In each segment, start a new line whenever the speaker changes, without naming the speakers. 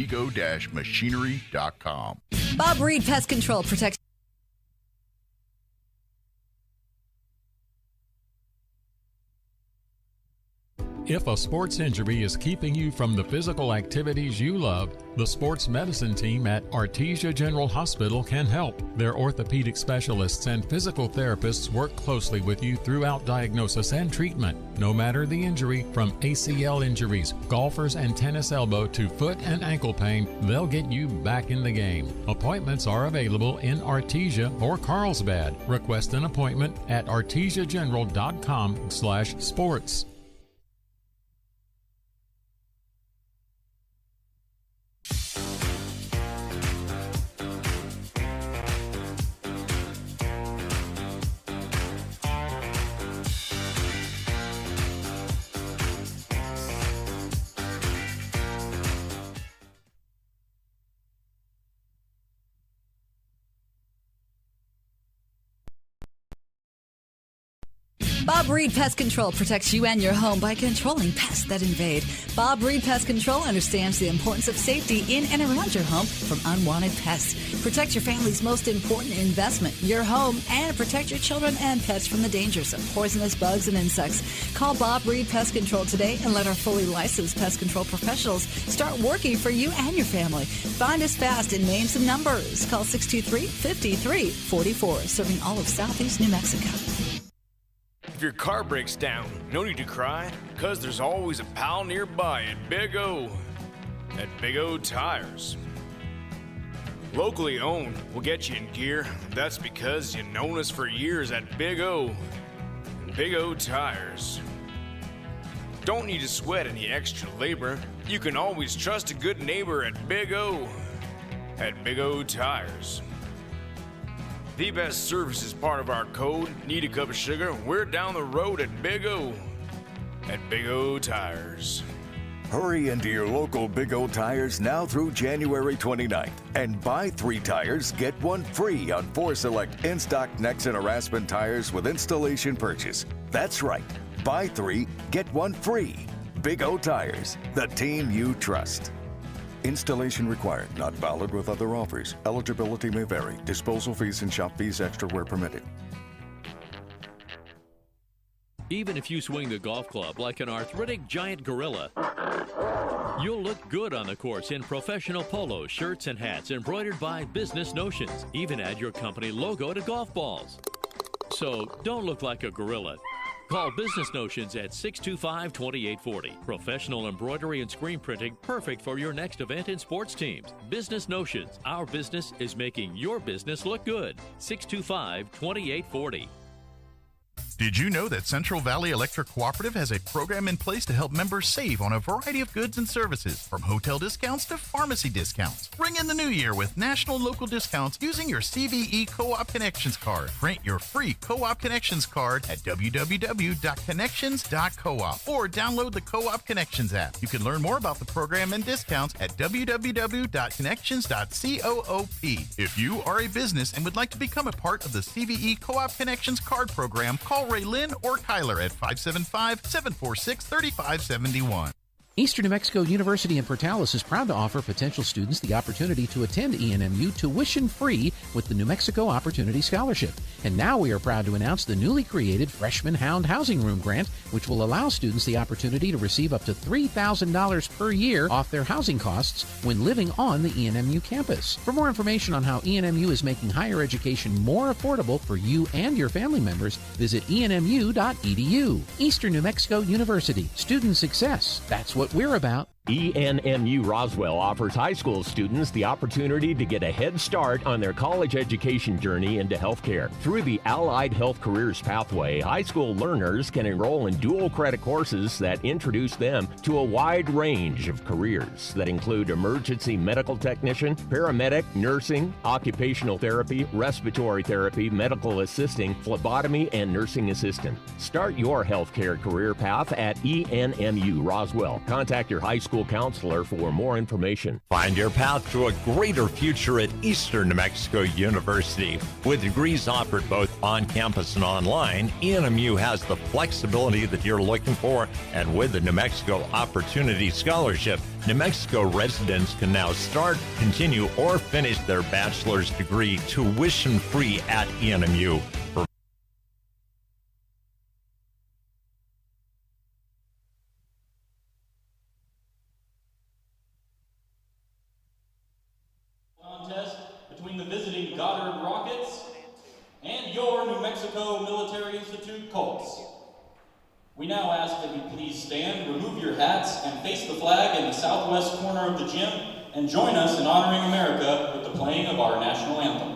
vigo-machinery.com.
Bob Reed Pest Control protects.
If a sports injury is keeping you from the physical activities you love, the sports medicine team at Artesia General Hospital can help. Their orthopedic specialists and physical therapists work closely with you throughout diagnosis and treatment. No matter the injury, from ACL injuries, golfers and tennis elbow to foot and ankle pain, they'll get you back in the game. Appointments are available in Artesia or Carlsbad. Request an appointment at artesiageneral.com/sports.
Bob Reed Pest Control protects you and your home by controlling pests that invade. Bob Reed Pest Control understands the importance of safety in and around your home from unwanted pests. Protect your family's most important investment, your home, and protect your children and pets from the dangers of poisonous bugs and insects. Call Bob Reed Pest Control today and let our fully licensed pest control professionals start working for you and your family. Find us fast in names and numbers. Call 623-5344, serving all of Southeast New Mexico.
If your car breaks down, no need to cry, because there's always a pal nearby at Big O. At Big O Tires. Locally owned will get you in gear. That's because you've known us for years at Big O. Big O Tires. Don't need to sweat any extra labor. You can always trust a good neighbor at Big O. At Big O Tires. The best service is part of our code. Need a cup of sugar? We're down the road at Big O. At Big O Tires.
Hurry into your local Big O Tires now through January 29th and buy 3 tires, get 1 free on 4 select in-stock Nexen or Aspen tires with installation purchase. That's right. Buy 3, get 1 free. Big O Tires, the team you trust. Installation required, not valid with other offers. Eligibility may vary. Disposal fees and shop fees extra where permitted.
Even if you swing the golf club like an arthritic giant gorilla, you'll look good on the course in professional polos, shirts, and hats embroidered by Business Notions. Even add your company logo to golf balls. So don't look like a gorilla. Call Business Notions at 625-2840. Professional embroidery and screen printing, perfect for your next event and sports teams. Business Notions. Our business is making your business look good. 625-2840.
Did you know that Central Valley Electric Cooperative has a program in place to help members save on a variety of goods and services, from hotel discounts to pharmacy discounts? Ring in the new year with national and local discounts using your CVE Co-op Connections card. Print your free Co-op Connections card at www.connections.coop or download the Co-op Connections app. You can learn more about the program and discounts at www.connections.coop. If you are a business and would like to become a part of the CVE Co-op Connections card program, call Ray Lynn or Kyler at 575-746-3571.
Eastern New Mexico University in Portales is proud to offer potential students the opportunity to attend ENMU tuition-free with the New Mexico Opportunity Scholarship. And now we are proud to announce the newly created Freshman Hound Housing Room Grant, which will allow students the opportunity to receive up to $3,000 per year off their housing costs when living on the ENMU campus. For more information on how ENMU is making higher education more affordable for you and your family members, visit enmu.edu. Eastern New Mexico University. Student success. That's what we're about.
ENMU Roswell offers high school students the opportunity to get a head start on their college education journey into healthcare. Through the Allied Health Careers Pathway, high school learners can enroll in dual credit courses that introduce them to a wide range of careers that include emergency medical technician, paramedic, nursing, occupational therapy, respiratory therapy, medical assisting, phlebotomy, and nursing assistant. Start your healthcare career path at ENMU Roswell. Contact your high school school counselor for more information.
Find your path to a greater future at Eastern New Mexico University. With degrees offered both on campus and online, ENMU has the flexibility that you're looking for, and with the New Mexico Opportunity Scholarship, New Mexico residents can now start, continue, or finish their bachelor's degree tuition-free at ENMU.
Contest between the visiting Goddard Rockets and your New Mexico Military Institute Colts. We now ask that you please stand, remove your hats, and face the flag in the southwest corner of the gym, and join us in honoring America with the playing of our national anthem.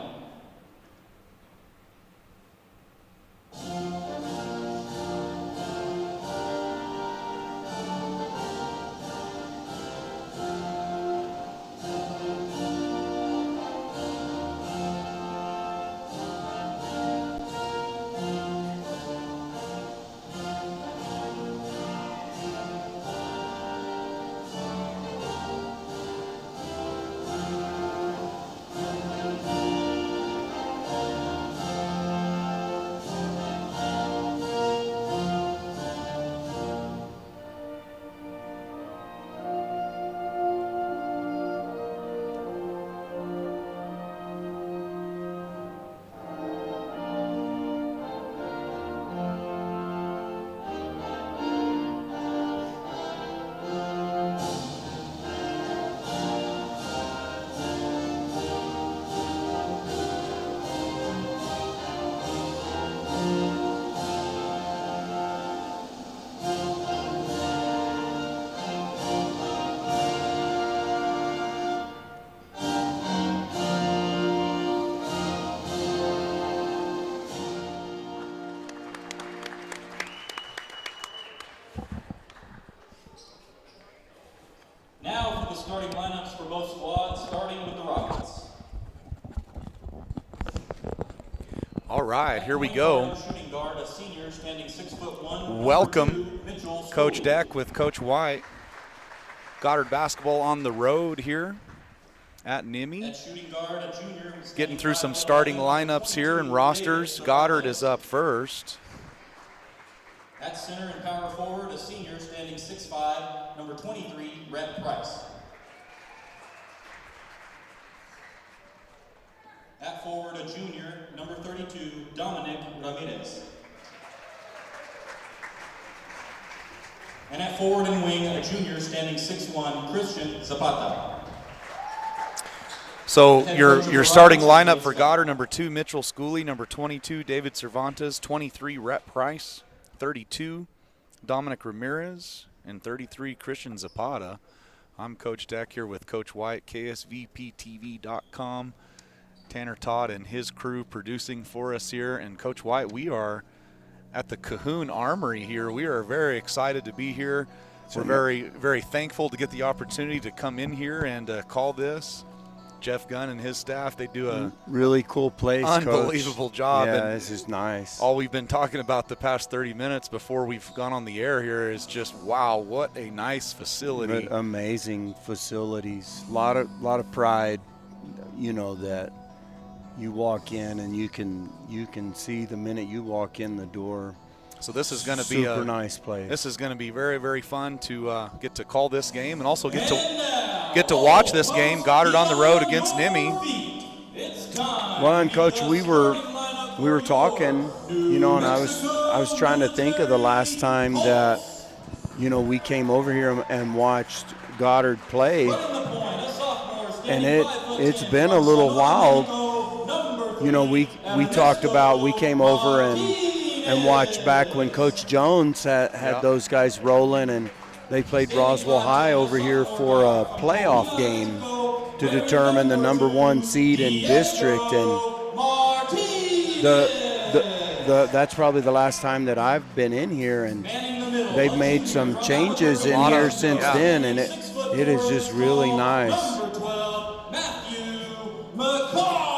Now for the starting lineups for both squads, starting with the Rockets.
All right, here we go.
Shooting guard, a senior, standing 6'1".
Welcome, Coach Deck with Coach White. Goddard basketball on the road here at NMMI. Getting through some starting lineups here and rosters. Goddard is up first.
At center and power forward, a senior standing 6'5", number 23, Rhett Price. At forward, a junior, number 32, Dominic Ramirez. And at forward and wing, a junior standing 6'1", Christian Zapata.
So your starting lineup for Goddard: number 2, Mitchell Schooley; number 22, David Cervantes; 23, Rhett Price; 32, Dominic Ramirez; and 33, Christian Zapata. I'm Coach Deck here with Coach White, KSVPTV.com. Tanner Todd and his crew producing for us here. And Coach White, we are at the Cahoon Armory here. We are very excited to be here. We're very, very thankful to get the opportunity to come in here and call this. Jeff Gunn and his staff, they do a
really cool place,
unbelievable
Coach.
job.
Yeah,
and
this is nice.
All we've been talking about the past 30 minutes before we've gone on the air here is just, wow, what a nice facility.
Amazing facilities. A lot of pride, you know, that you walk in and you can see the minute you walk in the door.
So this is going to be
super nice place.
This is going to be very, very fun to get to call this game and also get to watch this game. Goddard on the road against NMMI.
Well, and Coach, we were talking, you know, and I was trying to think of the last time that, you know, we came over here and watched Goddard play, and it's been a little while. You know, we talked about, we came over and watched back when Coach Jones had those guys rolling, and they played Roswell High over here for a playoff game to determine the #1 seed in district, and that's probably the last time that I've been in here, and they've made some changes in here since then, and it is just really nice.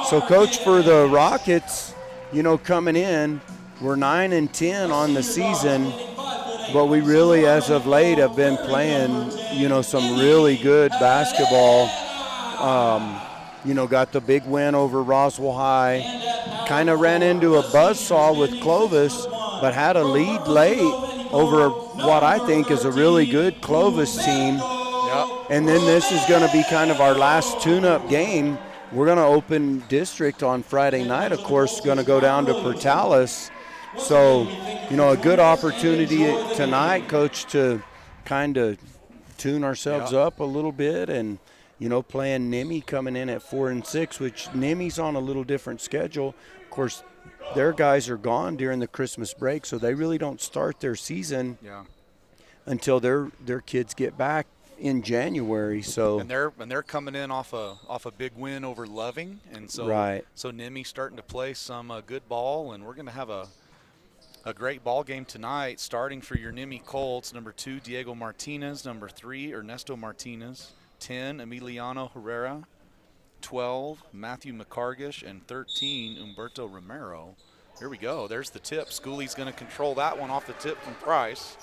So, Coach, for the Rockets, you know, coming in, we're 9-10 on the season, But we really, as of late, have been playing, some really good basketball. Got the big win over Roswell High. Kind of ran into a buzzsaw with Clovis, but had a lead late over what I think is a really good Clovis team.
Yep.
And then this is going to be kind of our last tune-up game. We're going to open district on Friday night, of course, going to go down to Portales. So, a good opportunity tonight, Coach, to kind of tune ourselves up a little bit and, playing NMMI coming in at 4-6, which NMMI's on a little different schedule. Of course, their guys are gone during the Christmas break, so they really don't start their season until their kids get back in January. So
and they're coming in off a big win over Loving, and so so NMMI's starting to play some good ball, and we're going to have a great ball game tonight. Starting for your NMMI Colts, number 2 Diego Martinez, number 3 Ernesto Martinez, 10 Emiliano Herrera, 12 Matthew McCargish, and 13 Humberto Romero. Here we go. There's the tip. Schooley's going to control that one off the tip from Price.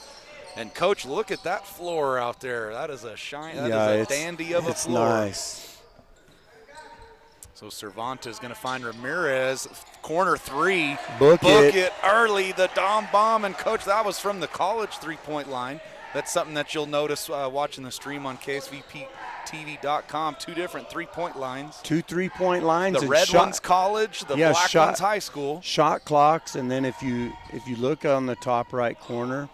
And, Coach, look at that floor out there. That is a shine. That is a dandy of a floor.
Nice.
So Cervantes going to find Ramirez. Corner 3.
Book
it early. The Dom bomb. And, Coach, that was from the college three-point line. That's something that you'll notice watching the stream on KSVPTV.com. 2 different three-point lines.
2 3-point lines.
The red one's college, the black one's high school.
Shot clocks, and then if you look on the top right corner,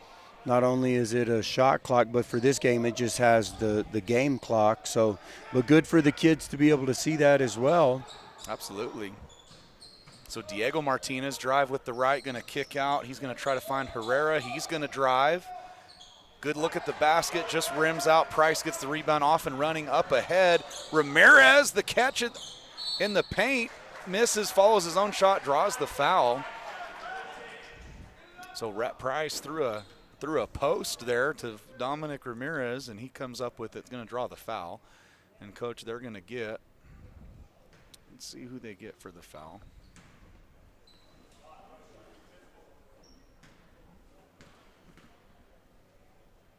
not only is it a shot clock, but for this game it just has the game clock. So, but good for the kids to be able to see that as well.
Absolutely. So Diego Martinez drive with the right, going to kick out. He's going to try to find Herrera. He's going to drive. Good look at the basket, just rims out. Price gets the rebound off and running up ahead. Ramirez, the catch in the paint, misses, follows his own shot, draws the foul. So Rhett Price threw a post there to Dominic Ramirez, and he comes up with it, going to draw the foul. And, Coach, they're going to get, let's see who they get for the foul.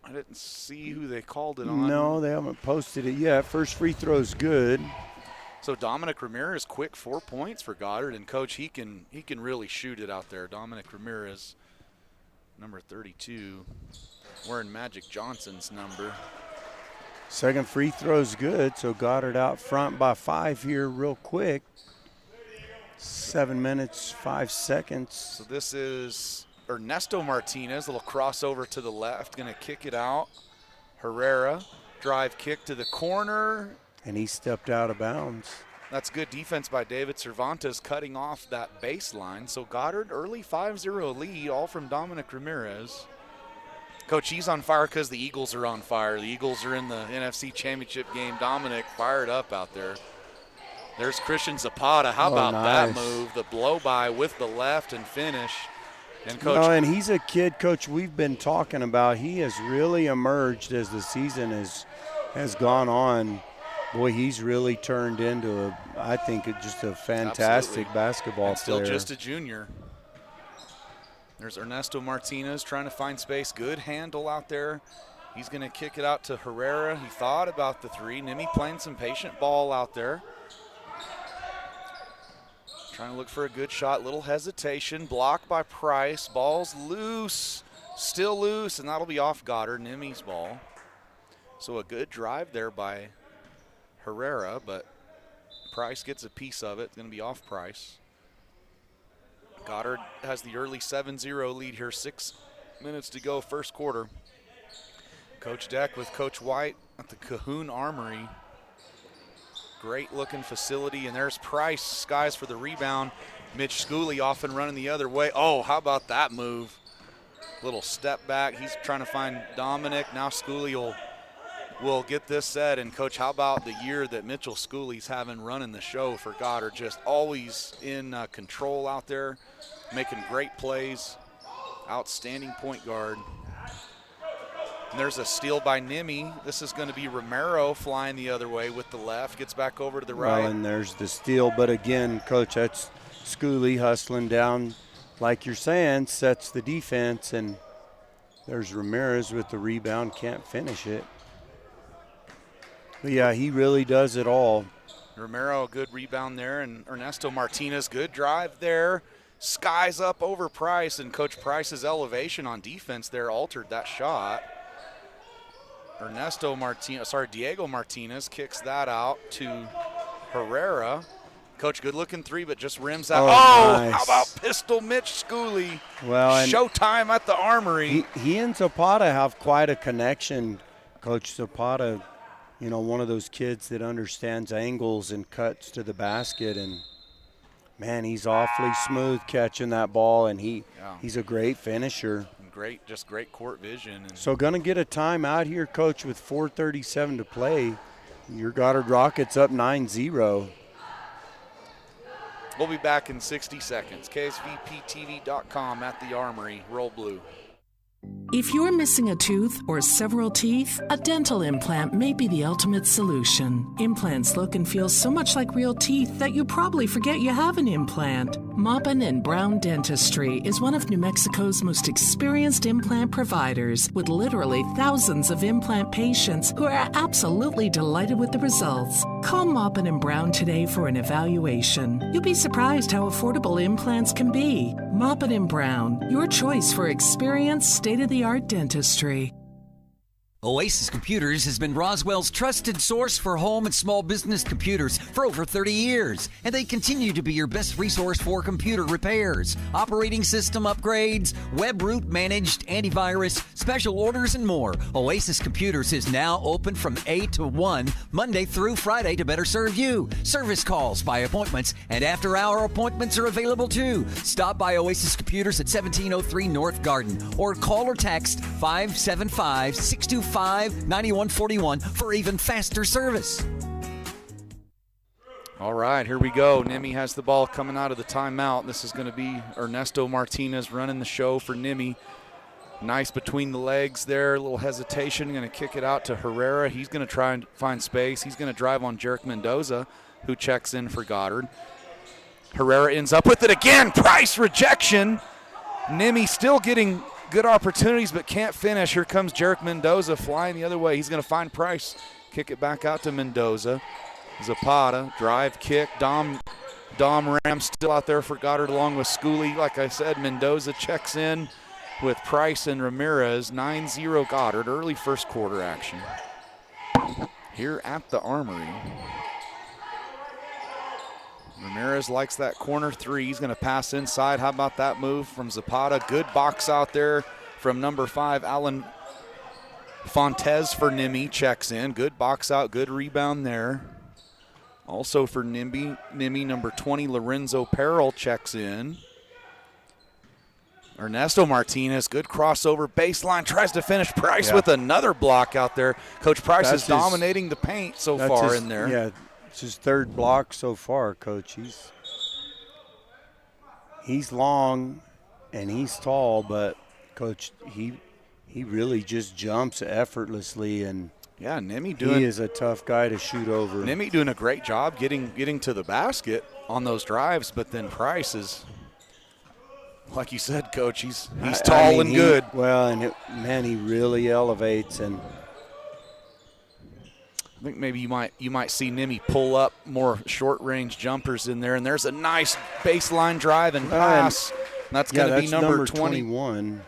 I didn't see who they called it on.
No, they haven't posted it yet. First free throw's good.
So Dominic Ramirez, quick 4 points for Goddard, and Coach, he can really shoot it out there. Dominic Ramirez, number 32, wearing Magic Johnson's number.
Second free throw's good, so Goddard out front by 5 here real quick. 7 minutes, 5 seconds.
So this is Ernesto Martinez, little crossover to the left, going to kick it out. Herrera, drive kick to the corner.
And he stepped out of bounds.
That's good defense by David Cervantes, cutting off that baseline. So Goddard, early 5-0 lead, all from Dominic Ramirez. Coach, he's on fire because the Eagles are on fire. The Eagles are in the NFC Championship game. Dominic fired up out there. There's Christian Zapata. How about that move? The blow-by with the left and finish. And Coach,
and he's a kid, Coach, we've been talking about. He has really emerged as the season has gone on. Boy, he's really turned into, I think, just a fantastic basketball player.
Still just a junior. There's Ernesto Martinez trying to find space. Good handle out there. He's going to kick it out to Herrera. He thought about the 3. NMMI playing some patient ball out there. Trying to look for a good shot. Little hesitation. Blocked by Price. Ball's loose. Still loose, and that'll be off Goddard. NMMI's ball. So a good drive there by Herrera, but Price gets a piece of it. It's going to be off Price. Goddard has the early 7-0 lead here. 6 minutes to go, first quarter. Coach Deck with Coach White at the Cahoon Armory. Great looking facility, and there's Price, skies for the rebound. Mitch Schooley off and running the other way. Oh, how about that move? Little step back. He's trying to find Dominic. Now Schooley will get this set. And, Coach, how about the year that Mitchell Schooley's having running the show for Goddard? Just always in control out there, making great plays. Outstanding point guard. And there's a steal by NMMI. This is going to be Romero flying the other way with the left. Gets back over to the right.
Well, and there's the steal. But, again, Coach, that's Schooley hustling down, like you're saying, sets the defense. And There's Ramirez with the rebound, can't finish it. But yeah, he really does it all.
Romero, good rebound there, and Ernesto Martinez, good drive there. Skies up over Price, and Coach Price's elevation on defense there altered that shot. Diego Martinez kicks that out to Herrera. Coach, good-looking three, but just rims out.
Nice.
How about Pistol Mitch Schooley?
Well,
Showtime at the Armory.
He and Zapata have quite a connection. Coach Zapata, you know, one of those kids that understands angles and cuts to the basket, and man, he's awfully smooth catching that ball, and he's a great finisher.
Great court vision.
So going to get a timeout here, Coach, with 4:37 to play. Your Goddard Rockets up 9-0.
We'll be back in 60 seconds. KSVPTV.com at the Armory. Roll blue.
If you're missing a tooth or several teeth, a dental implant may be the ultimate solution. Implants look and feel so much like real teeth that you probably forget you have an implant. Maupin & Brown Dentistry is one of New Mexico's most experienced implant providers, with literally thousands of implant patients who are absolutely delighted with the results. Call Maupin & Brown today for an evaluation. You'll be surprised how affordable implants can be. Maupin & Brown, your choice for experienced, state-of-the-art dentistry.
Oasis Computers has been Roswell's trusted source for home and small business computers for over 30 years, and they continue to be your best resource for computer repairs, operating system upgrades, web root managed, antivirus, special orders, and more. Oasis Computers is now open from 8 to 1, Monday through Friday, to better serve you. Service calls by appointments and after-hour appointments are available too. Stop by Oasis Computers at 1703 North Garden or call or text 575-625-9141 for even faster service.
All right, here we go. Nimi has the ball coming out of the timeout. This is going to be Ernesto Martinez running the show for Nimi. Nice between the legs there, a little hesitation. Going to kick it out to Herrera. He's going to try and find space. He's going to drive on Jerick Mendoza, who checks in for Goddard. Herrera ends up with it again. Price rejection. Nimi still getting good opportunities but can't finish. Here comes Jerick Mendoza flying the other way. He's going to find Price. Kick it back out to Mendoza. Zapata, drive, kick. Dom Ram still out there for Goddard along with Schooley. Like I said, Mendoza checks in with Price and Ramirez. 9-0 Goddard, early first quarter action here at the Armory. Ramirez likes that corner three. He's going to pass inside. How about that move from Zapata? Good box out there from number 5, Alan Fontes for Nimi. Checks in. Good box out. Good rebound there. Also for Nimi, number 20, Lorenzo Peril checks in. Ernesto Martinez, good crossover, baseline, tries to finish. Price with another block out there. Coach Price is dominating the paint so far in there.
Yeah, it's his third block so far, Coach. He's long and he's tall, but Coach, he really just jumps effortlessly, and
yeah, he
is a tough guy to shoot over.
Nimi doing a great job getting to the basket on those drives, but then Price is, like you said, Coach, he's tall and good.
Well, and he really elevates, and
I think maybe you might see Nimi pull up more short-range jumpers in there, and there's a nice baseline drive and pass. That's going to be number 21.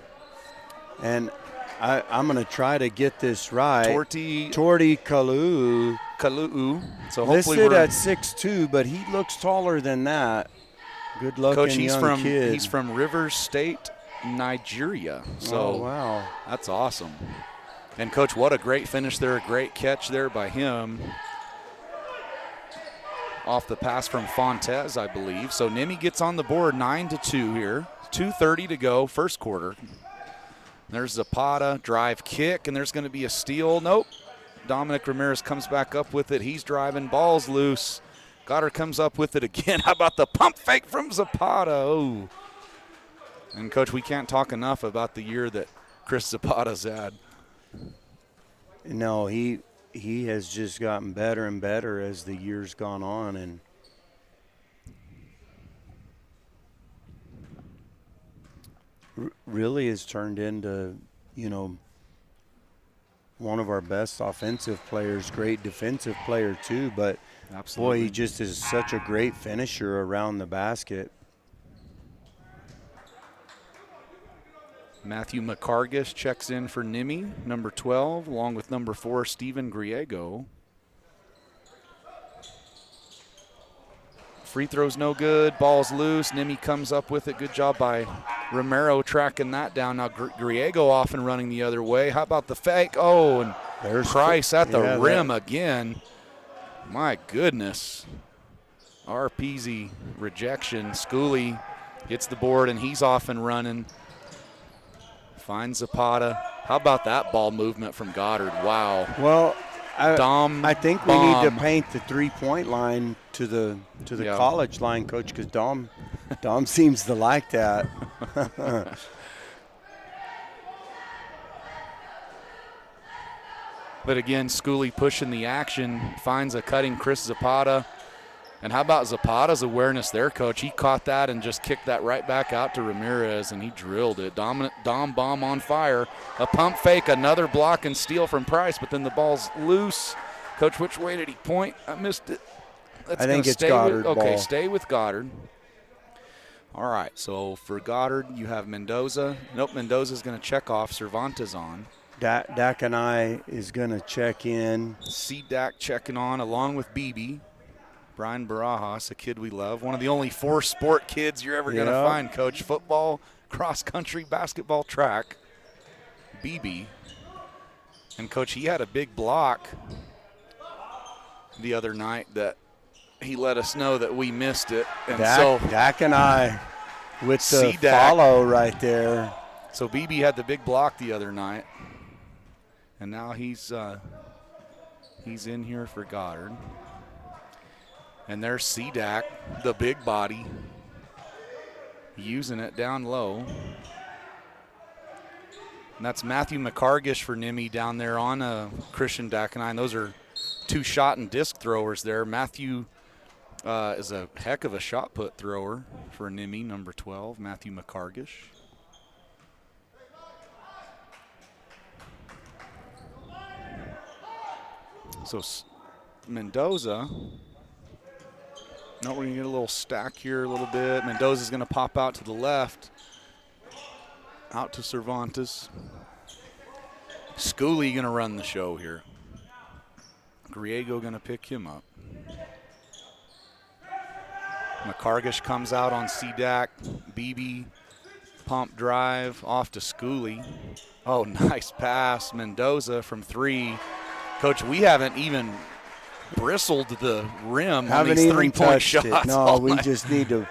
And I'm going to try to get this right.
Torti
Kaluu.
So hopefully
listed at 6'2", but he looks taller than that. Good-looking
Coach,
young kid.
He's from Rivers State, Nigeria. So
wow,
that's awesome. And, Coach, what a great finish there, a great catch there by him. Off the pass from Fontes, I believe. So Nimi gets on the board 9-2 here. 2:30 to go, first quarter. There's Zapata, drive kick, and there's going to be a steal. Nope. Dominic Ramirez comes back up with it. He's driving, ball's loose. Goddard comes up with it again. How about the pump fake from Zapata? Oh. And, Coach, we can't talk enough about the year that Chris Zapata's had.
No, he has just gotten better and better as the years gone on, and really has turned into one of our best offensive players, great defensive player too, but boy, he just is such a great finisher around the basket.
Matthew McCargish checks in for Nimi, number 12, along with number 4, Steven Griego. Free throw's no good. Ball's loose. Nimi comes up with it. Good job by Romero tracking that down. Now Griego off and running the other way. How about the fake? Oh, and there's Price at the rim again. My goodness. RPZ rejection. Schooley gets the board, and he's off and running. Finds Zapata. How about that ball movement from Goddard? Wow.
Well, I think we need to paint the three-point line to the college line, Coach, because Dom seems to like that.
But again, Schooley pushing the action, finds a cutting Chris Zapata. And how about Zapata's awareness there, Coach? He caught that and just kicked that right back out to Ramirez, and he drilled it. Dom bomb on fire. A pump fake, another block and steal from Price, but then the ball's loose. Coach, which way did he point? I missed it.
I think it's Goddard.
Okay, stay with Goddard. All right, so for Goddard, you have Mendoza. Nope, Mendoza's going to check off. Cervantes on.
Dak and I is going to check in.
See Dak checking on along with BB. Brian Barajas, a kid we love. One of the only 4 sport kids you're ever going to find, Coach. Football, cross country, basketball, track. BB. And, Coach, he had a big block the other night that he let us know that we missed it. And
Dak and I with the follow right there.
So BB had the big block the other night. And now he's in here for Goddard. And there's C-Dak, the big body, using it down low. And that's Matthew McCargish for Nimi down there on Christian Dak and I. And those are 2 shot and disc throwers there. Matthew is a heck of a shot put thrower for Nimi, number 12, Matthew McCargish. So Mendoza. No, we're going to get a little stack here a little bit. Mendoza's going to pop out to the left. Out to Cervantes. Schooley going to run the show here. Griego going to pick him up. McCargish comes out on C-Dak. BB, pump drive, off to Schooley. Oh, nice pass. Mendoza from 3. Coach, we haven't even bristled the rim on these 3-point shots.
No, we just need to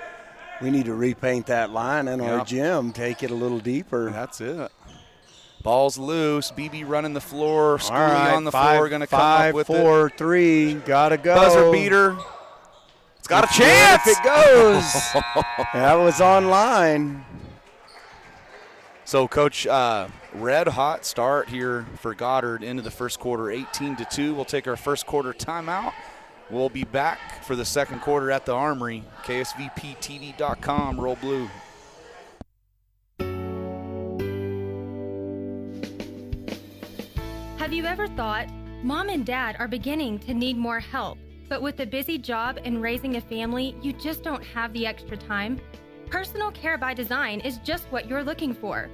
repaint that line in our gym, take it a little deeper.
That's it. Ball's loose. BB running the floor. Schooley on the floor, going to come up with
5, 4, 3. Gotta go.
Buzzer beater. It's got a chance.
If it goes. That was online.
So, Coach, red hot start here for Goddard into the first quarter, 18-2. We'll take our first quarter timeout. We'll be back for the second quarter at the Armory. KSVPTV.com. Roll blue.
Have you ever thought, Mom and Dad are beginning to need more help, but with a busy job and raising a family, you just don't have the extra time? Personal Care by Design is just what you're looking for.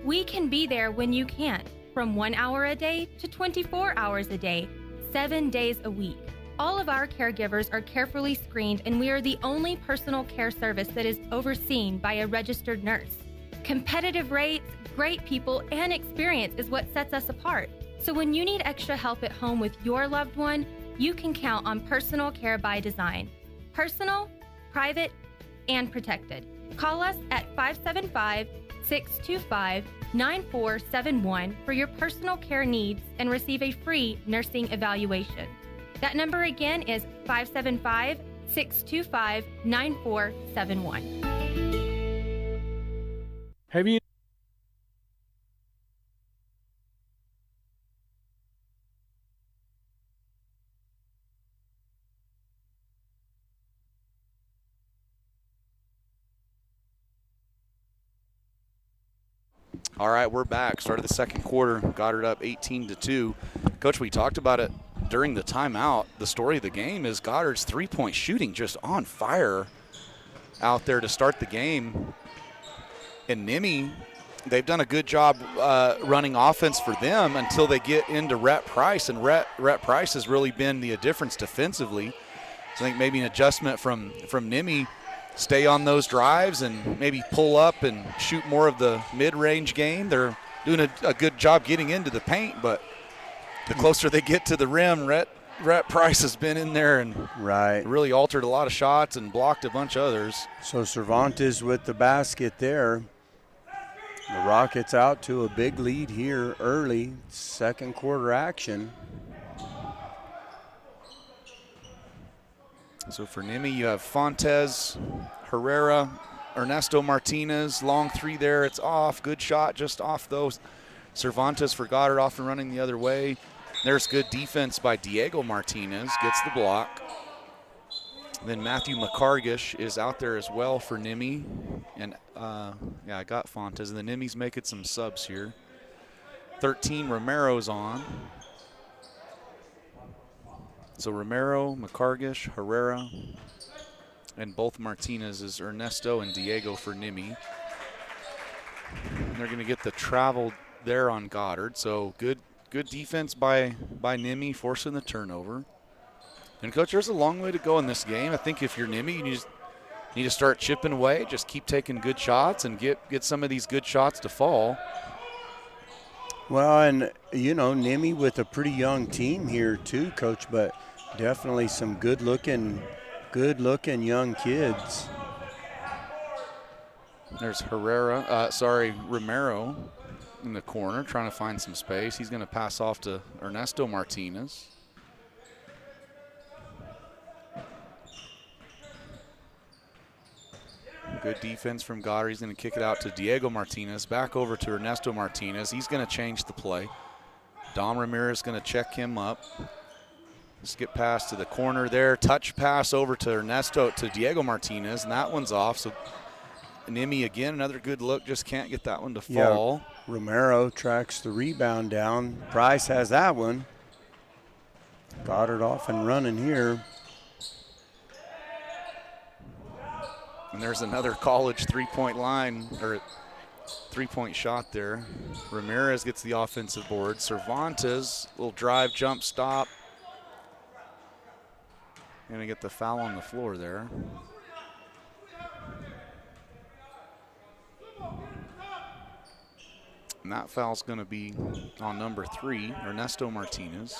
We can be there when you can't, from 1 hour a day to 24 hours a day, 7 days a week. All of our caregivers are carefully screened, and we are the only personal care service that is overseen by a registered nurse. Competitive rates, great people, and experience is what sets us apart. So when you need extra help at home with your loved one, you can count on Personal Care by Design. Personal, private, and protected. Call us at 575-625-9471 for your personal care needs and receive a free nursing evaluation. That number again is 575-625-9471.
Have you
All right, we're back. Start of the second quarter. Goddard up 18-2. Coach, we talked about it during the timeout. The story of the game is Goddard's three-point shooting just on fire out there to start the game. And NMMI, they've done a good job running offense for them until they get into Rhett Price, and Rhett Price has really been the difference defensively. So I think maybe an adjustment from NMMI, stay on those drives and maybe pull up and shoot more of the mid-range game. They're doing a good job getting into the paint, but the closer they get to the rim, Rhett Price has been in there and really altered a lot of shots and blocked a bunch of others.
So Cervantes with the basket there. The Rockets out to a big lead here early, second quarter action.
So for NMMI, you have Fontes, Herrera, Ernesto Martinez, long three there. It's off. Good shot, just off those. Cervantes for Goddard off and running the other way. There's good defense by Diego Martinez, gets the block. Then Matthew McCargish is out there as well for NMMI. And, I got Fontes. And the NMMI's making some subs here. 13, Romero's on. So Romero, McCargish, Herrera, and both Martinez's, Ernesto and Diego for NMMI. And they're going to get the travel there on Goddard. So good defense by NMMI, forcing the turnover. And, Coach, there's a long way to go in this game. I think if you're NMMI, you just need to start chipping away, just keep taking good shots and get some of these good shots to fall.
Well, and, NMMI with a pretty young team here too, Coach, but definitely some good-looking young kids.
There's Romero in the corner trying to find some space. He's going to pass off to Ernesto Martinez. Good defense from Goddard. He's going to kick it out to Diego Martinez. Back over to Ernesto Martinez. He's going to change the play. Dom Ramirez is going to check him up. Skip pass to the corner there. Touch pass over to Ernesto, to Diego Martinez, and that one's off. So NMMI again, another good look. Just can't get that one to fall.
Yeah, Romero tracks the rebound down. Price has that one. Goddard off and running here.
And there's another college three-point line, or three-point shot there. Ramirez gets the offensive board. Cervantes, little drive, jump, stop. Going to get the foul on the floor there. And that foul's going to be on number 3, Ernesto Martinez.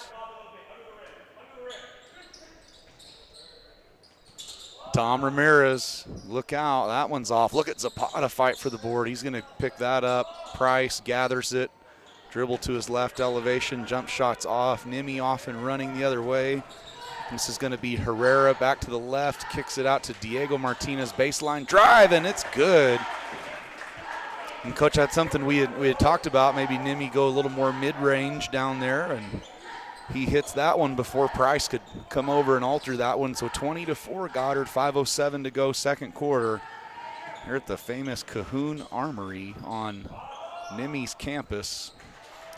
Tom Ramirez, look out. That one's off. Look at Zapata fight for the board. He's going to pick that up. Price gathers it. Dribble to his left elevation. Jump shots off. NMMI off and running the other way. This is going to be Herrera back to the left. Kicks it out to Diego Martinez. Baseline drive, and it's good. And, Coach, that's something we had talked about. Maybe NMMI go a little more mid-range down there, and he hits that one before Price could come over and alter that one. So 20-4 Goddard, 5:07 to go, second quarter. Here at the famous Cahoon Armory on NMMI's campus.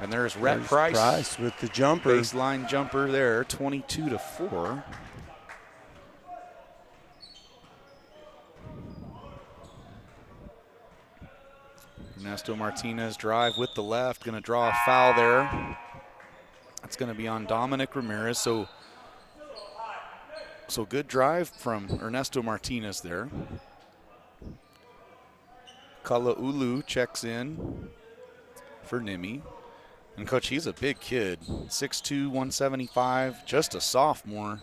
And there's Rhett Price
with the jumper.
Baseline jumper there, 22-4. Ernesto Martinez drive with the left, going to draw a foul there. It's going to be on Dominic Ramirez. So good drive from Ernesto Martinez there. Kalaulu checks in for NMMI. And, Coach, he's a big kid, 6'2", 175, just a sophomore.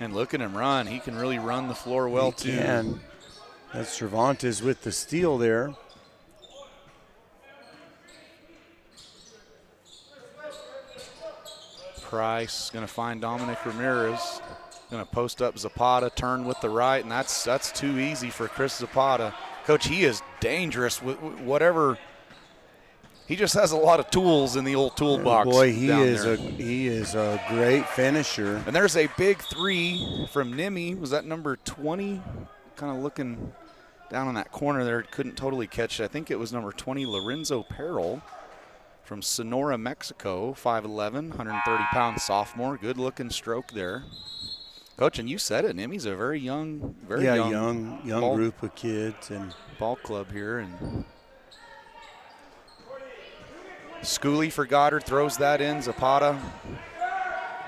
And look at him run. He can really run the floor well, too.
Can. That's Cervantes with the steal there.
Price going to find Dominic Ramirez. Going to post up Zapata, turn with the right, and that's too easy for Chris Zapata. Coach, he is dangerous with whatever. He just has a lot of tools in the old toolbox.
Boy, he is a great finisher.
And there's a big three from NMMI. Was that number 20? Kind of looking down in that corner there, couldn't totally catch it. I think it was number 20, Lorenzo Peril from Sonora, Mexico, 5'11", 130-pound sophomore. Good-looking stroke there. Coach, and you said it, Nemi's a very young,
young group of kids and
ball club here. And Schooley for Goddard throws that in. Zapata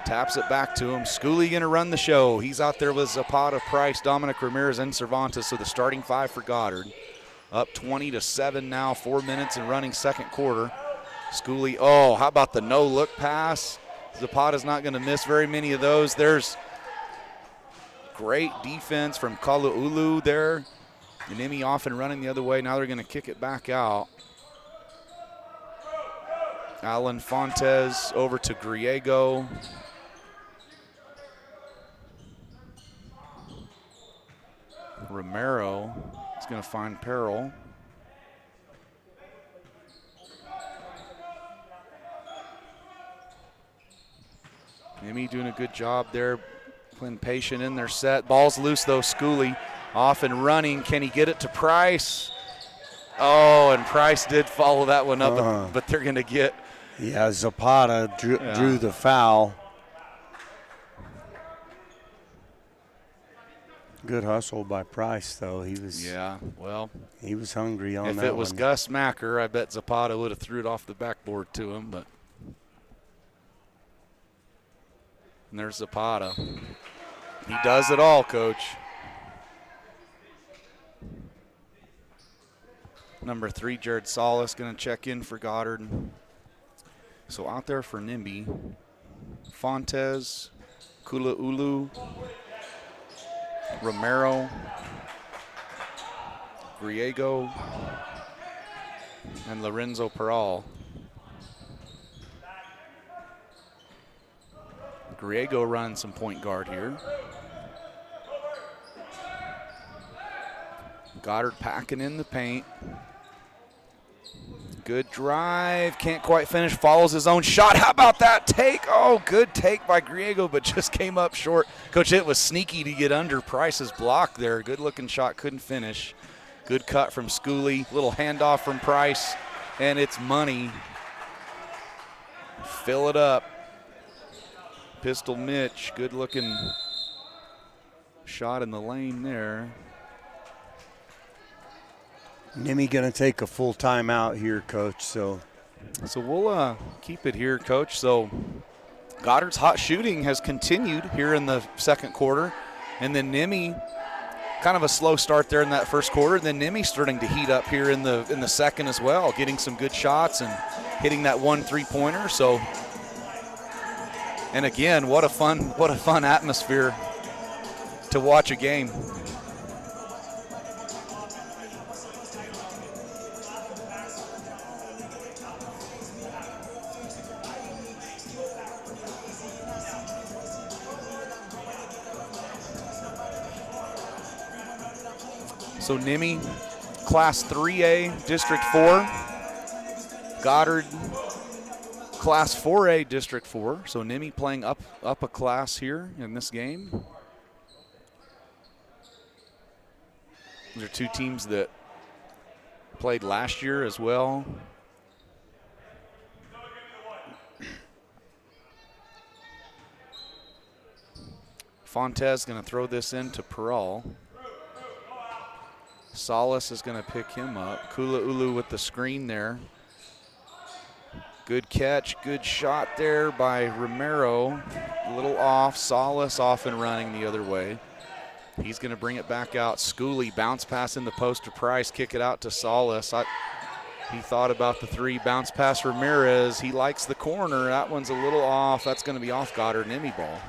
taps it back to him. Schooley going to run the show. He's out there with Zapata, Price, Dominic Ramirez, and Cervantes. So the starting 5 for Goddard. Up 20-7 now, 4 minutes and running second quarter. Schooley, oh, how about the no-look pass? Zapata's not going to miss very many of those. There's great defense from Kala'ulu there. And Nemi off and running the other way. Now they're going to kick it back out. Alan Fontes over to Griego. Romero is going to find Peril. Nemi doing a good job there, playing patient in their set. Ball's loose though, Schooley off and running. Can he get it to Price? Oh, and Price did follow that one up, but they're going to get.
Yeah, Zapata drew the foul. Good hustle by Price, though. He was.
Yeah, well.
He was hungry on that one.
If it was Gus Macker, I bet Zapata would have threw it off the backboard to him, but. And there's Zapata. He does it all, Coach. Number 3, Jared Salas, going to check in for Goddard. So out there for Nimby, Fontes, Kula'ulu, Romero, Griego, and Lorenzo Peral. Griego running some point guard here. Goddard packing in the paint. Good drive, can't quite finish, follows his own shot. How about that take? Oh, good take by Griego, but just came up short. Coach, it was sneaky to get under Price's block there. Good looking shot, couldn't finish. Good cut from Schooley, little handoff from Price, and it's money. Fill it up. Pistol Mitch, good looking shot in the lane there.
Nemi going to take a full timeout here, Coach. So
we'll keep it here, Coach. So Goddard's hot shooting has continued here in the second quarter. And then Nemi, kind of a slow start there in that first quarter. Then Nemi starting to heat up here in the second as well, getting some good shots and hitting that 1 3-pointer. So, and again, what a fun atmosphere to watch a game. So Nemi, Class 3A, District 4. Goddard, Class 4A, District 4. So Nemi playing up a class here in this game. These are two teams that played last year as well. Fontes going to throw this in to Peral. Salas is going to pick him up. Kula'ulu with the screen there. Good catch, good shot there by Romero. A little off. Salas off and running the other way. He's going to bring it back out. Schooley bounce pass in the post to Price. Kick it out to Salas. He thought about the three. Bounce pass Ramirez. He likes the corner. That one's a little off. That's going to be off Goddard. Nemi ball.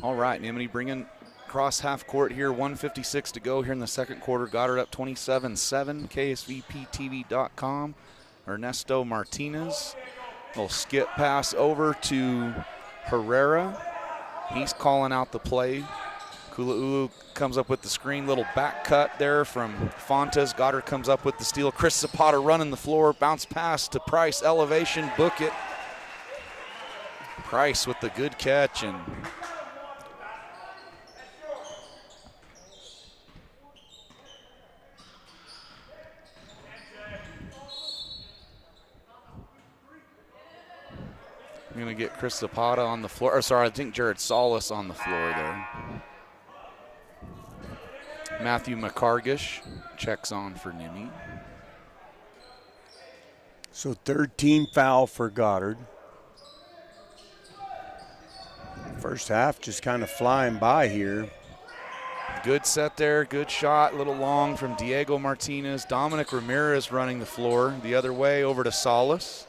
All right, Nimini bringing cross half court here, 1:56 to go here in the second quarter. Goddard up 27-7, KSVPTV.com. Ernesto Martinez Little skip pass over to Herrera. He's calling out the play. Kulaulu comes up with the screen. Little back cut there from Fontes. Goddard comes up with the steal. Chris Zapata running the floor. Bounce pass to Price. Elevation. Book it. Price with the good catch. And I'm going to get Chris Zapata on the floor. Or sorry, I think Jared Salas on the floor there. Matthew McCargish checks on for NMMI.
So 13 foul for Goddard. First half just kind of flying by here.
Good set there, good shot, a little long from Diego Martinez. Dominic Ramirez running the floor the other way over to Salas.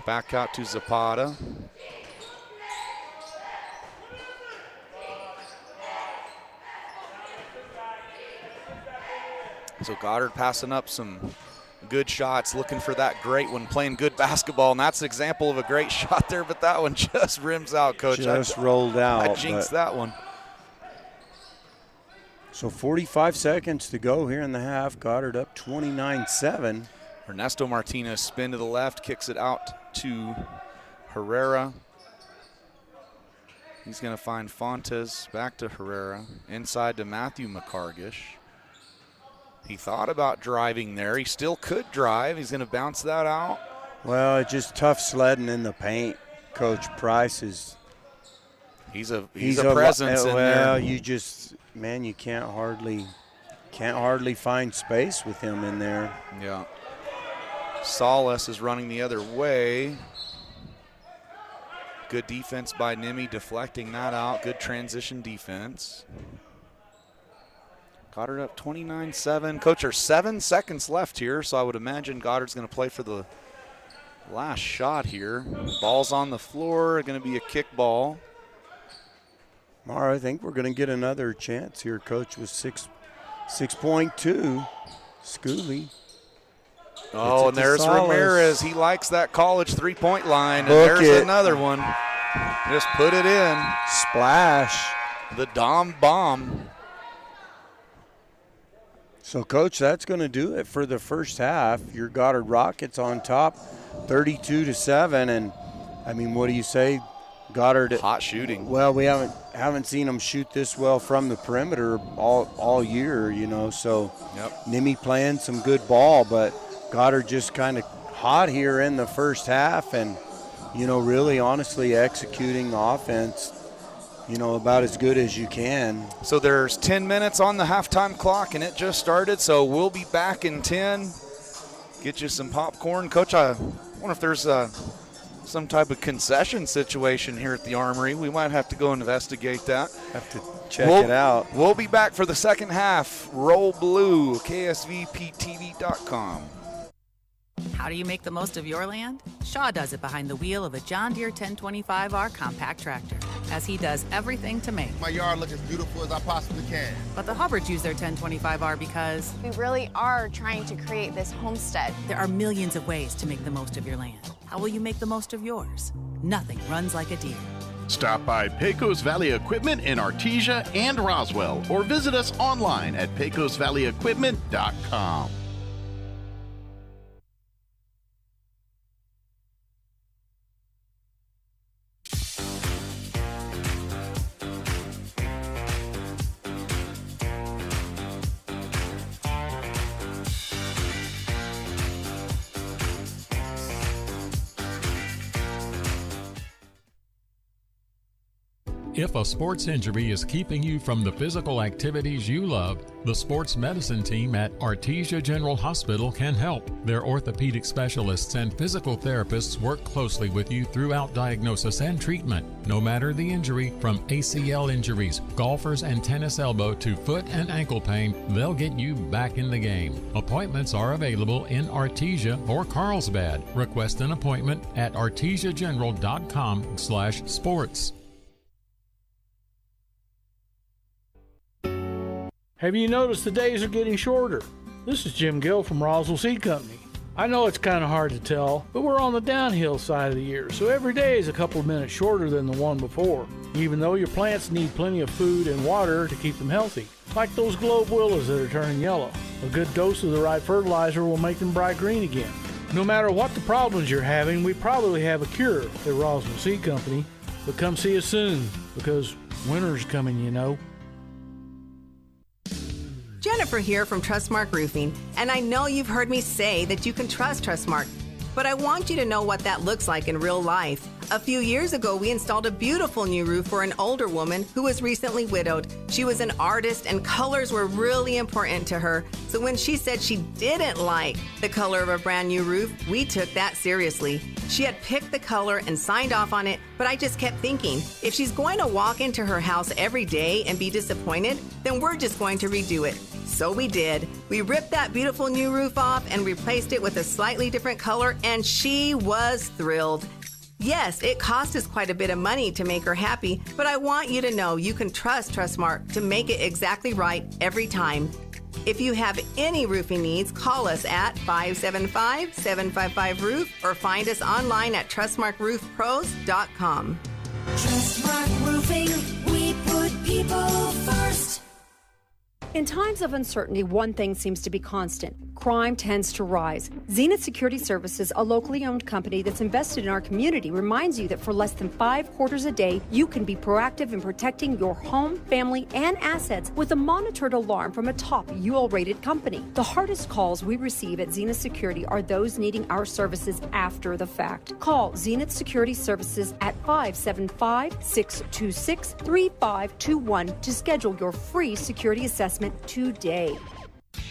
Back out to Zapata. So Goddard passing up some good shots, looking for that great one, playing good basketball, and that's an example of a great shot there, but that one just rims out, Coach.
Just rolled out.
I jinxed that one.
So 45 seconds to go here in the half. Goddard up 29-7.
Ernesto Martinez spin to the left, kicks it out to Herrera. He's going to find Fontes, back to Herrera, inside to Matthew McCargish. He thought about driving there. He still could drive. He's going to bounce that out.
Well, it's just tough sledding in the paint. Coach Price is.
He's a presence in there.
Well, you just, man, you can't hardly find space with him in there.
Yeah. Salas is running the other way. Good defense by NMMI, deflecting that out. Good transition defense. Goddard up 29-7. Coach, there's 7 seconds left here, so I would imagine Goddard's going to play for the last shot here. Ball's on the floor, going to be a kick ball.
Mara, I think we're going to get another chance here, Coach, with 6.2. Schooley.
Oh, and there's
Salas.
Ramirez. He likes that college three-point line, and
Book
there's
it.
another one. Just put it in.
Splash.
The Dom bomb.
So, Coach, that's going to do it for the first half. Your Goddard Rockets on top, 32-7. And, I mean, what do you say? Goddard.
Hot shooting.
Well, we haven't seen them shoot this well from the perimeter all year, you know. So, NMMI playing some good ball, but Goddard just kind of hot here in the first half and, you know, really honestly executing offense, you know, about as good as you can.
So there's 10 minutes on the halftime clock, and it just started, so we'll be back in 10. Get you some popcorn. Coach, I wonder if there's some type of concession situation here at the Armory. We might have to go investigate that.
Have to check it out.
We'll be back for the second half. Roll Blue, KSVPTV.com.
How do you make the most of your land? Shaw does it behind the wheel of a John Deere 1025R compact tractor, as he does everything to make
my yard look as beautiful as I possibly can.
But the Hubbards use their 1025R because
we really are trying to create this homestead.
There are millions of ways to make the most of your land. How will you make the most of yours? Nothing runs like a Deere.
Stop by Pecos Valley Equipment in Artesia and Roswell, or visit us online at pecosvalleyequipment.com.
If a sports injury is keeping you from the physical activities you love, the sports medicine team at Artesia General Hospital can help. Their orthopedic specialists and physical therapists work closely with you throughout diagnosis and treatment. No matter the injury, from ACL injuries, golfers and tennis elbow to foot and ankle pain, they'll get you back in the game. Appointments are available in Artesia or Carlsbad. Request an appointment at artesiageneral.com/sports.
Have you noticed the days are getting shorter? This is Jim Gill from Roswell Seed Company. I know it's kind of hard to tell, but we're on the downhill side of the year, so every day is a couple of minutes shorter than the one before, even though your plants need plenty of food and water to keep them healthy. Like those globe willows that are turning yellow. A good dose of the right fertilizer will make them bright green again. No matter what the problems you're having, we probably have a cure at Roswell Seed Company. But come see us soon, because winter's coming, you know.
Jennifer here from Trustmark Roofing, and I know you've heard me say that you can trust Trustmark, but I want you to know what that looks like in real life. A few years ago, we installed a beautiful new roof for an older woman who was recently widowed. She was an artist, and colors were really important to her. So when she said she didn't like the color of a brand new roof, we took that seriously. She had picked the color and signed off on it, but I just kept thinking, if she's going to walk into her house every day and be disappointed, then we're just going to redo it. So we did. We ripped that beautiful new roof off and replaced it with a slightly different color, and she was thrilled. Yes, it cost us quite a bit of money to make her happy, but I want you to know you can trust Trustmark to make it exactly right every time. If you have any roofing needs, call us at 575-755-ROOF or find us online at trustmarkroofpros.com.
Trustmark Roofing, we put people first.
In times of uncertainty, one thing seems to be constant. Crime tends to rise. Zenith Security Services, a locally owned company that's invested in our community, reminds you that for less than 5 quarters a day, you can be proactive in protecting your home, family, and assets with a monitored alarm from a top UL-rated company. The hardest calls we receive at Zenith Security are those needing our services after the fact. Call Zenith Security Services at 575-626-3521 to schedule your free security assessment today.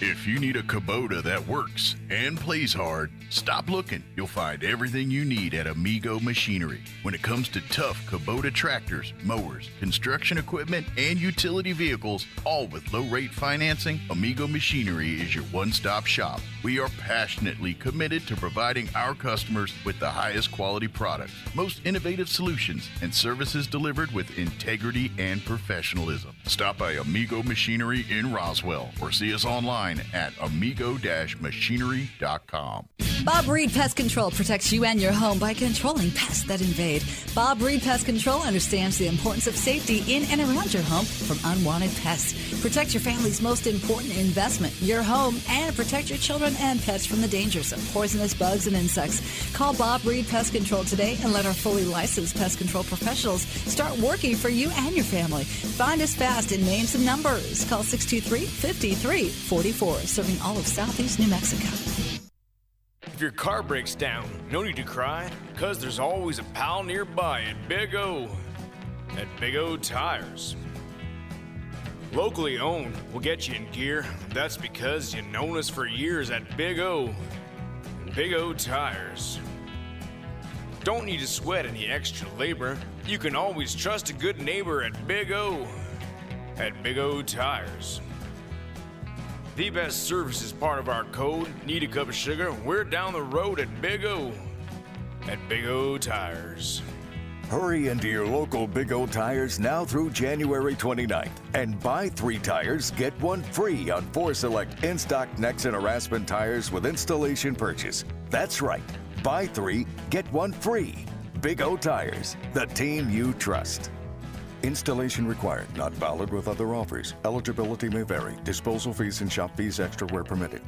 If you need a Kubota that works and plays hard, stop looking. You'll find everything you need at Amigo Machinery. When it comes to tough Kubota tractors, mowers, construction equipment, and utility vehicles, all with low-rate financing, Amigo Machinery is your one-stop shop. We are passionately committed to providing our customers with the highest quality products, most innovative solutions, and services delivered with integrity and professionalism. Stop by Amigo Machinery in Roswell or see us online at amigo-machinery.com.
Bob Reed Pest Control protects you and your home by controlling pests that invade. Bob Reed Pest Control understands the importance of safety in and around your home from unwanted pests. Protect your family's most important investment, your home, and protect your children and pets from the dangers of poisonous bugs and insects. Call Bob Reed Pest Control today and let our fully licensed pest control professionals start working for you and your family. Find us fast in names and numbers. Call 623-5344, serving all of Southeast New Mexico.
If your car breaks down, no need to cry, because there's always a pal nearby at Big O. At Big O Tires. Locally owned will get you in gear. That's because you've known us for years at Big O. Big O Tires. Don't need to sweat any extra labor. You can always trust a good neighbor at Big O. At Big O Tires. The best service is part of our code. Need a cup of sugar? We're down the road at Big O. At Big O Tires.
Hurry into your local Big O Tires now through January 29th and buy 3 tires, get 1 free on 4 select in-stock Nexen or Aspen tires with installation purchase. That's right. Buy 3, get 1 free. Big O Tires, the team you trust. Installation required, not valid with other offers. Eligibility may vary. Disposal fees and shop fees extra where permitted.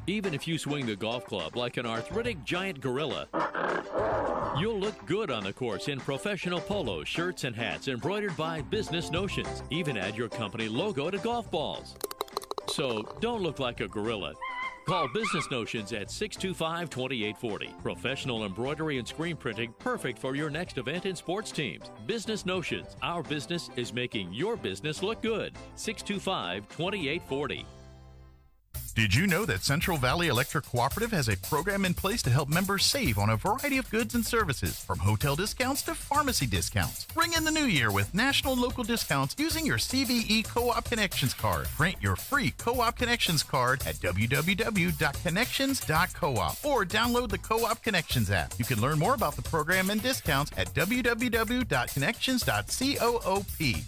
Even if you swing the golf club like an arthritic giant gorilla, you'll look good on the course in professional polos, shirts, and hats embroidered by Business Notions. Even add your company logo to golf balls. So don't look like a gorilla. Call Business Notions at 625-2840. Professional embroidery and screen printing, perfect for your next event and sports teams. Business Notions. Our business is making your business look good. 625-2840.
Did you know that Central Valley Electric Cooperative has a program in place to help members save on a variety of goods and services, from hotel discounts to pharmacy discounts? Ring in the new year with national local discounts using your CVE Co-op Connections card. Print your free Co-op Connections card at www.connections.coop or download the Co-op Connections app. You can learn more about the program and discounts at www.connections.coop.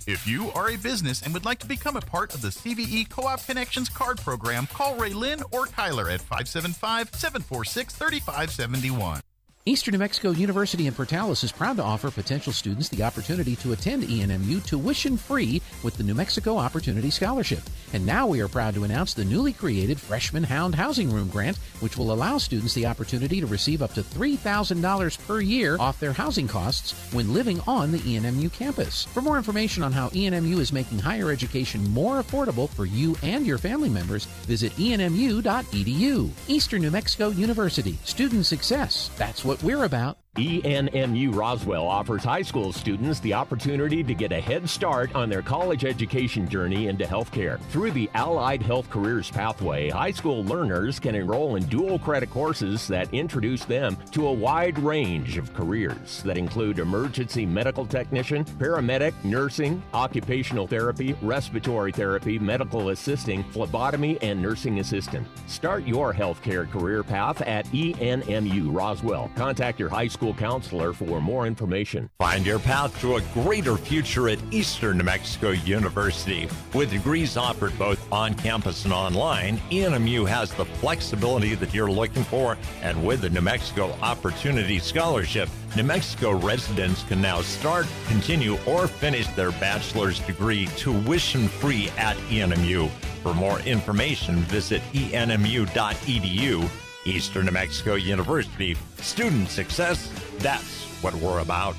If you are a business and would like to become a part of the CVE Co-op Connections card program, call Call Ray Lynn or Kyler at 575-746-3571.
Eastern New Mexico University in Portales is proud to offer potential students the opportunity to attend ENMU tuition-free with the New Mexico Opportunity Scholarship. And now we are proud to announce the newly created Freshman Hound Housing Room Grant, which will allow students the opportunity to receive up to $3,000 per year off their housing costs when living on the ENMU campus. For more information on how ENMU is making higher education more affordable for you and your family members, visit enmu.edu. Eastern New Mexico University. Student success. That's what we're about.
ENMU Roswell offers high school students the opportunity to get a head start on their college education journey into healthcare. Through the Allied Health Careers Pathway, high school learners can enroll in dual credit courses that introduce them to a wide range of careers that include emergency medical technician, paramedic, nursing, occupational therapy, respiratory therapy, medical assisting, phlebotomy, and nursing assistant. Start your healthcare career path at ENMU Roswell. Contact your high school counselor for more information.
Find your path to a greater future at Eastern New Mexico University. With degrees offered both on campus and online, ENMU has the flexibility that you're looking for, and with the New Mexico Opportunity Scholarship, New Mexico residents can now start, continue, or finish their bachelor's degree tuition-free at ENMU. For more information, visit enmu.edu. Eastern New Mexico University. Student success, that's what we're about.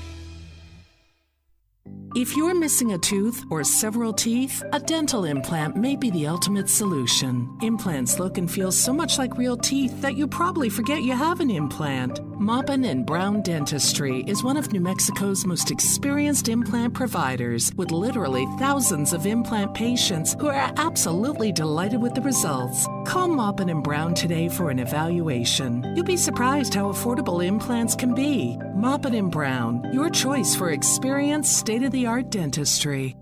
If you're missing a tooth or several teeth, a dental implant may be the ultimate solution. Implants look and feel so much like real teeth that you probably forget you have an implant. Maupin and Brown Dentistry is one of New Mexico's most experienced implant providers, with literally thousands of implant patients who are absolutely delighted with the results. Call Maupin and Brown today for an evaluation. You'll be surprised how affordable implants can be. Maupin and Brown, your choice for experienced, state-of-the-art dentistry.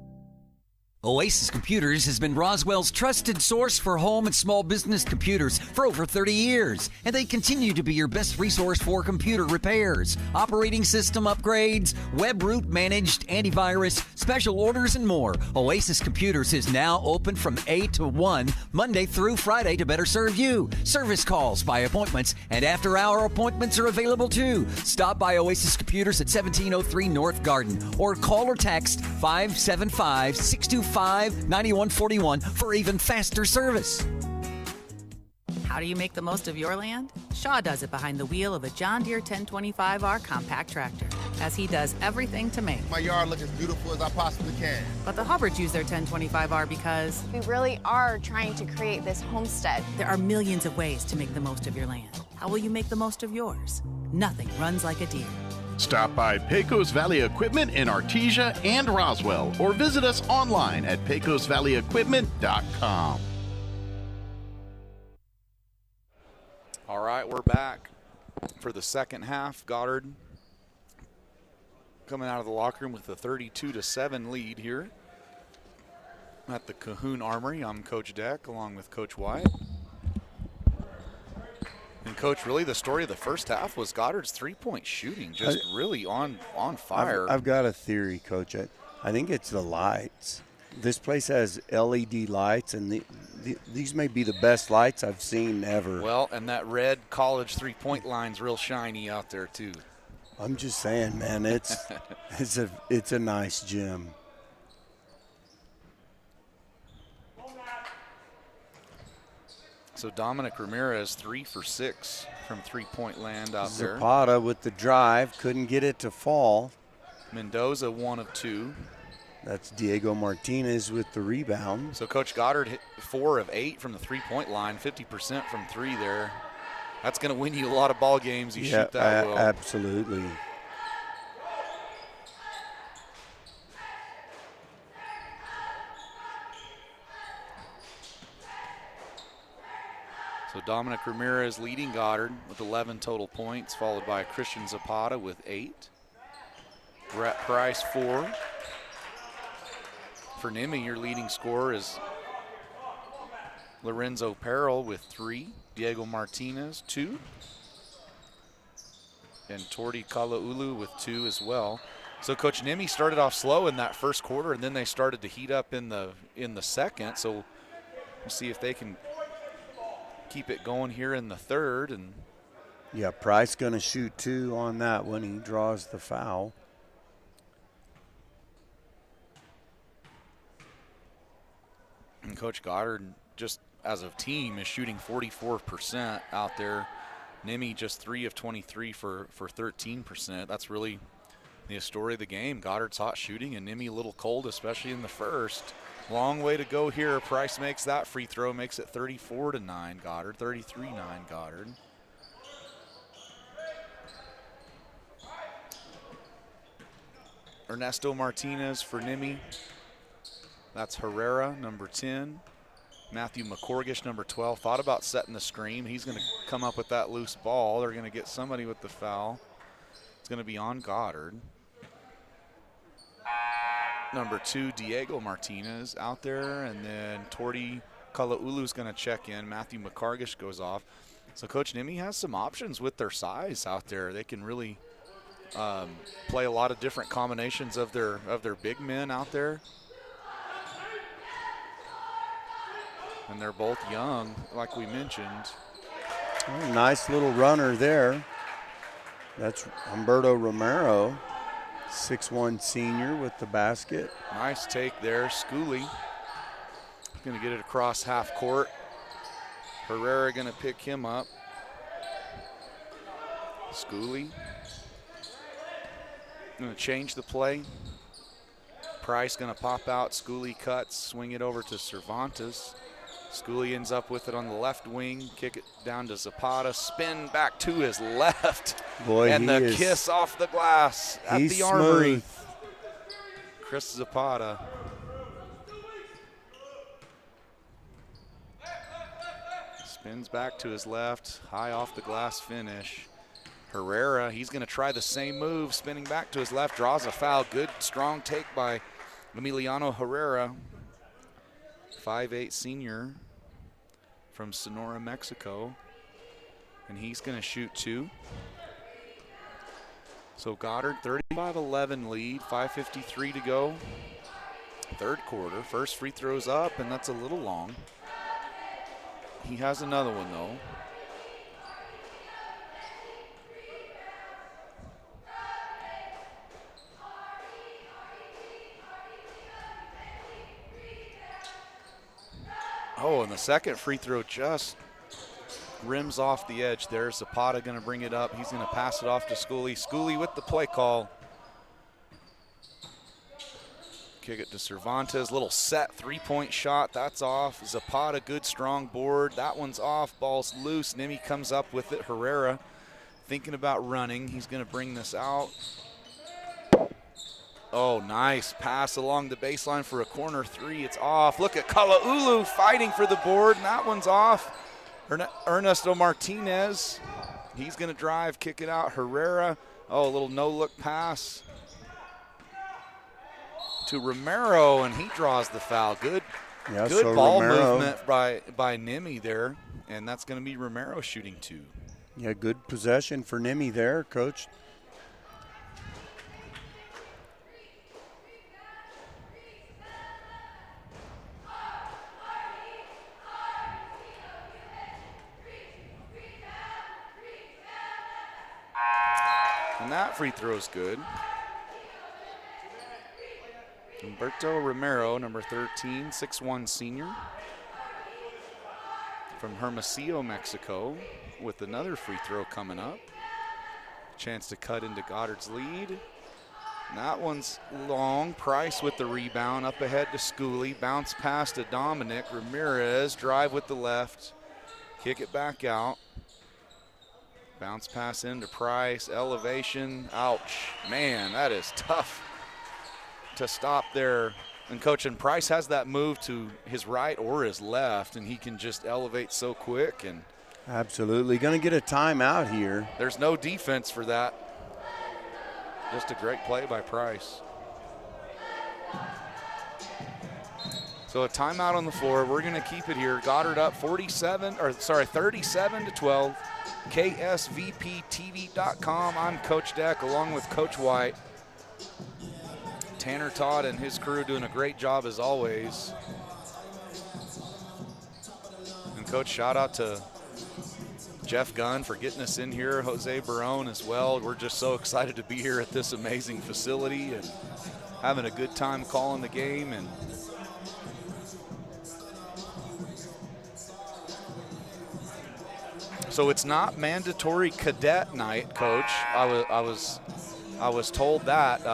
Oasis Computers has been Roswell's trusted source for home and small business computers for over 30 years, and they continue to be your best resource for computer repairs, operating system upgrades, web root managed antivirus, special orders, and more. Oasis Computers is now open from 8 to 1, Monday through Friday, to better serve you. Service calls by appointments and after-hour appointments are available too. Stop by Oasis Computers at 1703 North Garden or call or text 575-625-9141 for even faster service.
How do you make the most of your land? Shaw does it behind the wheel of a John Deere 1025R compact tractor, as he does everything to make
my yard look as beautiful as I possibly can.
But the Hubbards use their 1025R because
We really are trying to create this homestead.
there are millions of ways to make the most of your land. How will you make the most of yours? Nothing runs like a Deere.
Stop by Pecos Valley Equipment in Artesia and Roswell, or visit us online at pecosvalleyequipment.com.
All right, we're back for the second half. Goddard coming out of the locker room with a 32-7 lead here at the Cahoon Armory. I'm Coach Deck along with Coach White. And Coach, really the story of the first half was Goddard's three-point shooting, just really on fire.
I've got a theory, Coach. I think it's the lights. This place has LED lights, and these may be the best lights I've seen ever.
Well, and that red college three-point line's real shiny out there too.
I'm just saying, man, it's a nice gym.
So Dominic Ramirez 3 for 6 from three-point land out there.
Zapata with the drive, couldn't get it to fall.
Mendoza 1 of 2.
That's Diego Martinez with the rebound.
So Coach Goddard hit 4 of 8 from the three-point line, 50% from 3 there. That's going to win you a lot of ball games. You shoot that well.
Absolutely.
So Dominic Ramirez leading Goddard with 11 total points, followed by Christian Zapata with 8. Brett Price 4. For NMMI, your leading scorer is Lorenzo Peril with 3. Diego Martinez 2. And Torti Kalaulu with 2 as well. So Coach NMMI started off slow in that first quarter, and then they started to heat up in the second. So we'll see if they can keep it going here in the third. And
yeah, Price going to shoot 2 on that when he draws the foul.
And Coach Goddard, just as a team, is shooting 44% out there. NMMI just 3 of 23 for 13%. That's really the story of the game. Goddard's hot shooting, and NMMI a little cold, especially in the first. Long way to go here. Price makes that free throw, makes it 34-9 Goddard, 33-9 Goddard. Ernesto Martinez for NMMI. That's Herrera, number 10. Matthew McCorgish, number 12. Thought about setting the screen. He's going to come up with that loose ball. They're going to get somebody with the foul. It's going to be on Goddard. Number 2, Diego Martinez out there. And then Torti Kalaulu's going to check in. Matthew McCorgish goes off. So Coach NMMI has some options with their size out there. They can really play a lot of different combinations of their big men out there. And they're both young, like we mentioned.
Oh, nice little runner there. That's Humberto Romero, 6'1" senior with the basket.
Nice take there. Schooley going to get it across half court. Herrera going to pick him up. Schooley going to change the play. Price going to pop out. Schooley cuts, swing it over to Cervantes. Schooley ends up with it on the left wing, kick it down to Zapata, spin back to his left.
Boy,
and the kiss off the glass at the Armory. Chris Zapata. Spins back to his left, high off the glass finish. Herrera, he's going to try the same move, spinning back to his left, draws a foul. Good, strong take by Emiliano Herrera. 5'8" senior from Sonora, Mexico. And he's going to shoot 2. So Goddard, 35-11 lead, 5:53 to go. Third quarter, first free throw's up, and that's a little long. He has another one, though. Oh, and the second free throw just rims off the edge there. Zapata going to bring it up. He's going to pass it off to Schooley. Schooley with the play call. Kick it to Cervantes. Little set three-point shot. That's off. Zapata, good strong board. That one's off. Ball's loose. NMMI comes up with it. Herrera thinking about running. He's going to bring this out. Oh, nice pass along the baseline for a corner 3. It's off. Look at Kalaulu fighting for the board, and that one's off. Ernesto Martinez, he's going to drive, kick it out. Herrera, oh, a little no-look pass to Romero, and he draws the foul. Good
so
ball
Romero,
movement by NMMI there, and that's going to be Romero shooting 2.
Yeah, good possession for NMMI there, Coach.
And that free throw is good. Humberto Romero, number 13, 6'1" senior from Hermosillo, Mexico, with another free throw coming up. Chance to cut into Goddard's lead. And that one's long. Price with the rebound, up ahead to Schooley. Bounce pass to Dominic Ramirez. Drive with the left. Kick it back out. Bounce pass into Price, elevation, ouch. Man, that is tough to stop there. And Coach, and Price has that move to his right or his left, and he can just elevate so quick. And
absolutely, going to get a timeout here.
There's no defense for that. Just a great play by Price. So a timeout on the floor. We're going to keep it here. Goddard up 37-12. KSVPTV.com. I'm Coach Deck along with Coach White. Tanner Todd and his crew doing a great job as always. And Coach, shout out to Jeff Gunn for getting us in here, Jose Barone as well. We're just so excited to be here at this amazing facility and having a good time calling the game. And so it's not mandatory cadet night, Coach. I was told that,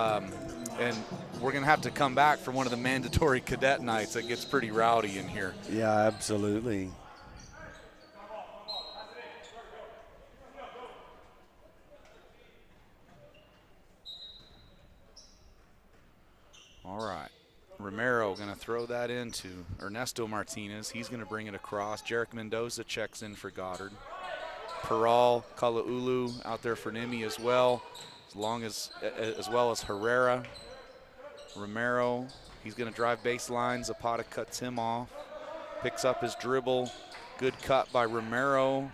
and we're gonna have to come back for one of the mandatory cadet nights. It gets pretty rowdy in here.
Yeah, absolutely.
All right. Romero going to throw that into Ernesto Martinez. He's going to bring it across. Jarek Mendoza checks in for Goddard. Peral, Kalaulu out there for Nimi as well, as well as Herrera. Romero, he's going to drive baseline. Zapata cuts him off. Picks up his dribble. Good cut by Romero.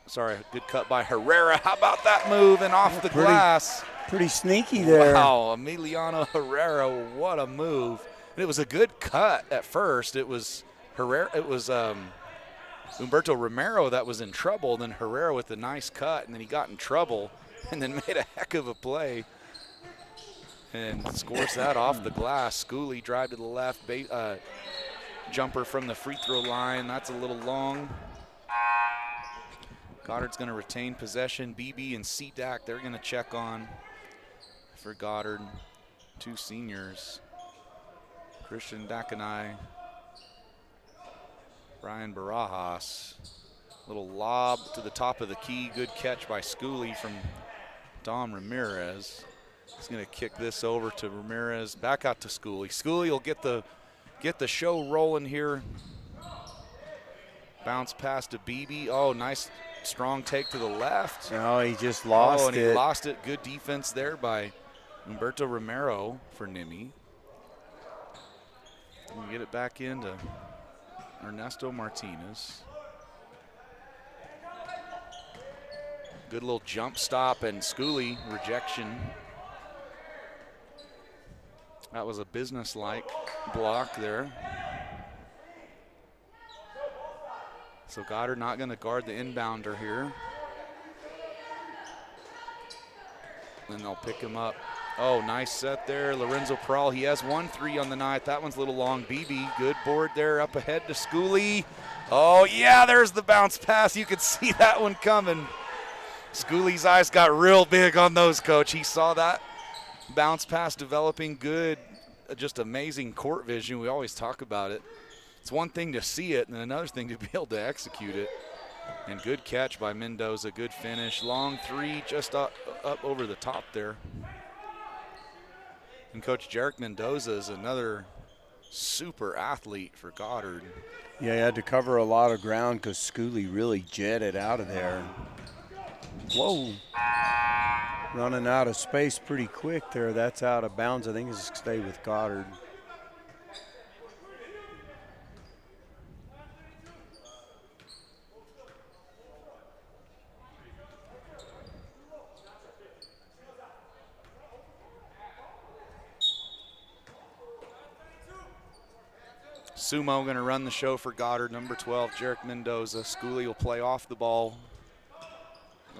Sorry, good cut by Herrera. How about that move and off the glass?
Pretty sneaky there.
Wow, Emiliano Herrera, what a move. And it was a good cut at first. It was Herrera, it was Humberto Romero that was in trouble, then Herrera with a nice cut, and then he got in trouble and then made a heck of a play and scores that off the glass. Schooley drive to the left, jumper from the free throw line. That's a little long. Goddard's going to retain possession. BB and CDAC, they're going to check on for Goddard. Two seniors, Christian Dakanai, Brian Barajas. Little lob to the top of the key. Good catch by Schooley from Dom Ramirez. He's going to kick this over to Ramirez. Back out to Schooley. Schooley will get the show rolling here. Bounce pass to BB. Oh, nice strong take to the left.
No, he just lost it.
He lost it. Good defense there by Humberto Romero for Nimi. And get it back into Ernesto Martinez. Good little jump stop and Schooley rejection. That was a business-like block there. So Goddard not going to guard the inbounder here. And they'll pick him up. Oh, nice set there. Lorenzo Peral, he has 1 3 on the night. That one's a little long. BB, good board there up ahead to Schooley. Oh, yeah, there's the bounce pass. You could see that one coming. Schooley's eyes got real big on those, Coach. He saw that bounce pass developing. Good, just amazing court vision. We always talk about it. It's one thing to see it and another thing to be able to execute it. And good catch by Mendoza, good finish. Long three just up over the top there. And Coach Jarek Mendoza is another super athlete for Goddard.
Yeah, he had to cover a lot of ground because Schooley really jetted out of there. Whoa. Running out of space pretty quick there. That's out of bounds. I think it's stay with Goddard.
Sumo going to run the show for Goddard, number 12, Jarek Mendoza. Schooley will play off the ball.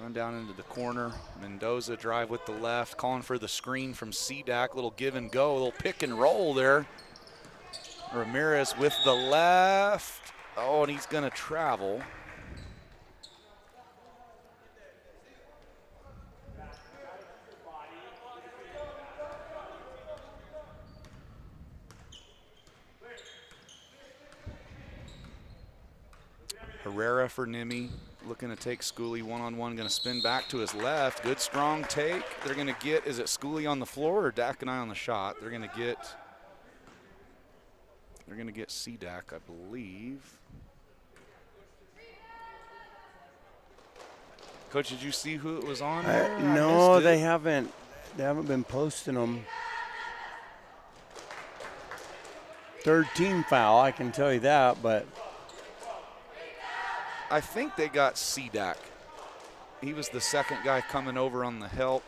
Run down into the corner. Mendoza drive with the left, calling for the screen from CDAC. Little give and go, little pick and roll there. Ramirez with the left. Oh, and he's going to travel. Herrera for Nimi, looking to take Schooley one-on-one, going to spin back to his left. Good strong take. They're going to get, is it Schooley on the floor or Dakanai on the shot? They're going to get CDAC, I believe. Coach, did you see who it was on?
No, they haven't been posting them. Third team foul, I can tell you that, but
I think they got CDAC. He was the second guy coming over on the help.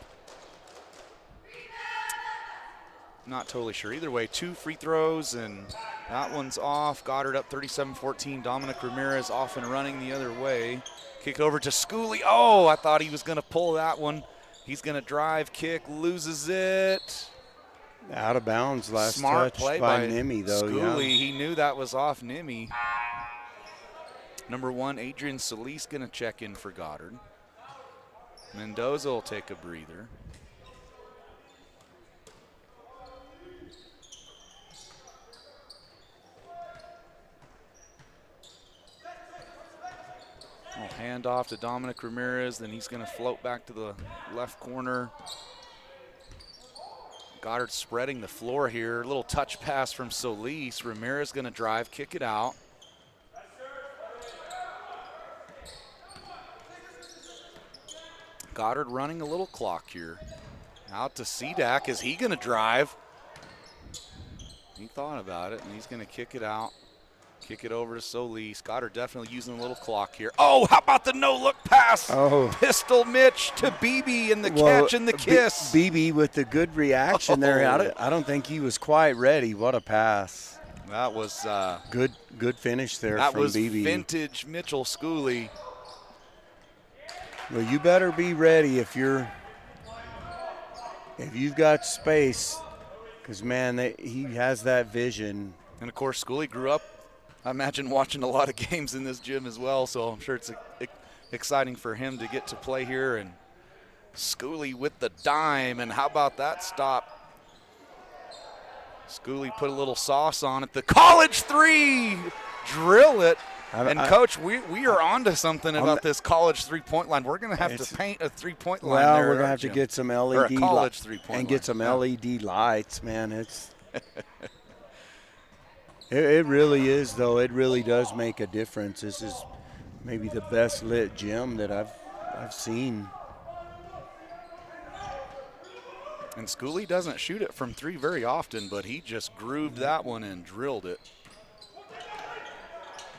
not totally sure. Either way, 2 free throws, and that one's off. Goddard up 37-14. Dominic Ramirez off and running the other way. Kick over to Schooley. Oh, I thought he was going to pull that one. He's going to drive, kick, loses it.
Out of bounds last
Smart
touch
play
by Nimmy, though.
Schooley.
Yeah.
He knew that was off Nimmy. Number 1, Adrian Solis going to check in for Goddard. Mendoza will take a breather. Hand off to Dominic Ramirez, then he's going to float back to the left corner. Goddard spreading the floor here. Little touch pass from Solis. Ramirez going to drive, kick it out. Goddard running a little clock here. Out to Sedak. Is he going to drive? He thought about it, and he's going to kick it out. Kick it over to Solis. Goddard definitely using a little clock here. Oh, how about the no-look pass?
Oh.
Pistol Mitch to BB and the catch and the kiss.
BB with the good reaction there. I don't think he was quite ready. What a pass.
That was
good finish there
that
from
was
BB.
Vintage Mitchell Schooley.
Well, you better be ready if you've got space, because, man, he has that vision.
And, of course, Schooley grew up, I imagine, watching a lot of games in this gym as well, so I'm sure it's exciting for him to get to play here. And Schooley with the dime, and how about that stop? Schooley put a little sauce on it. The college 3, drill it. And, Coach, we are on to something about this college three-point line. We're going to have to paint a three-point line there.
Well, we're going to have to get some LED
lights and
get some LED lights, man. It's it really is, though. It really does make a difference. This is maybe the best lit gym that I've seen.
And Schooley doesn't shoot it from 3 very often, but he just grooved that one and drilled it.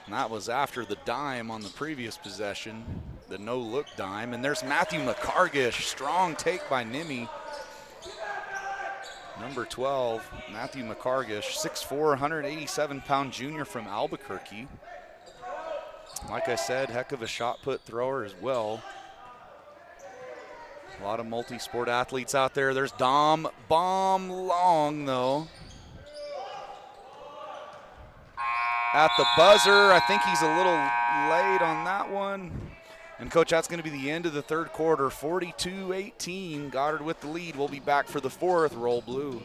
And that was after the dime on the previous possession, the no-look dime. And there's Matthew McCargish, strong take by Nimmy. Number 12, Matthew McCargish, 6'4", 187-pound junior from Albuquerque. Like I said, heck of a shot put thrower as well. A lot of multi-sport athletes out there. There's Dom Bomb Long, though. At the buzzer, I think he's a little late on that one. And, Coach, that's going to be the end of the third quarter, 42-18. Goddard with the lead. We'll be back for the fourth. Roll Blue.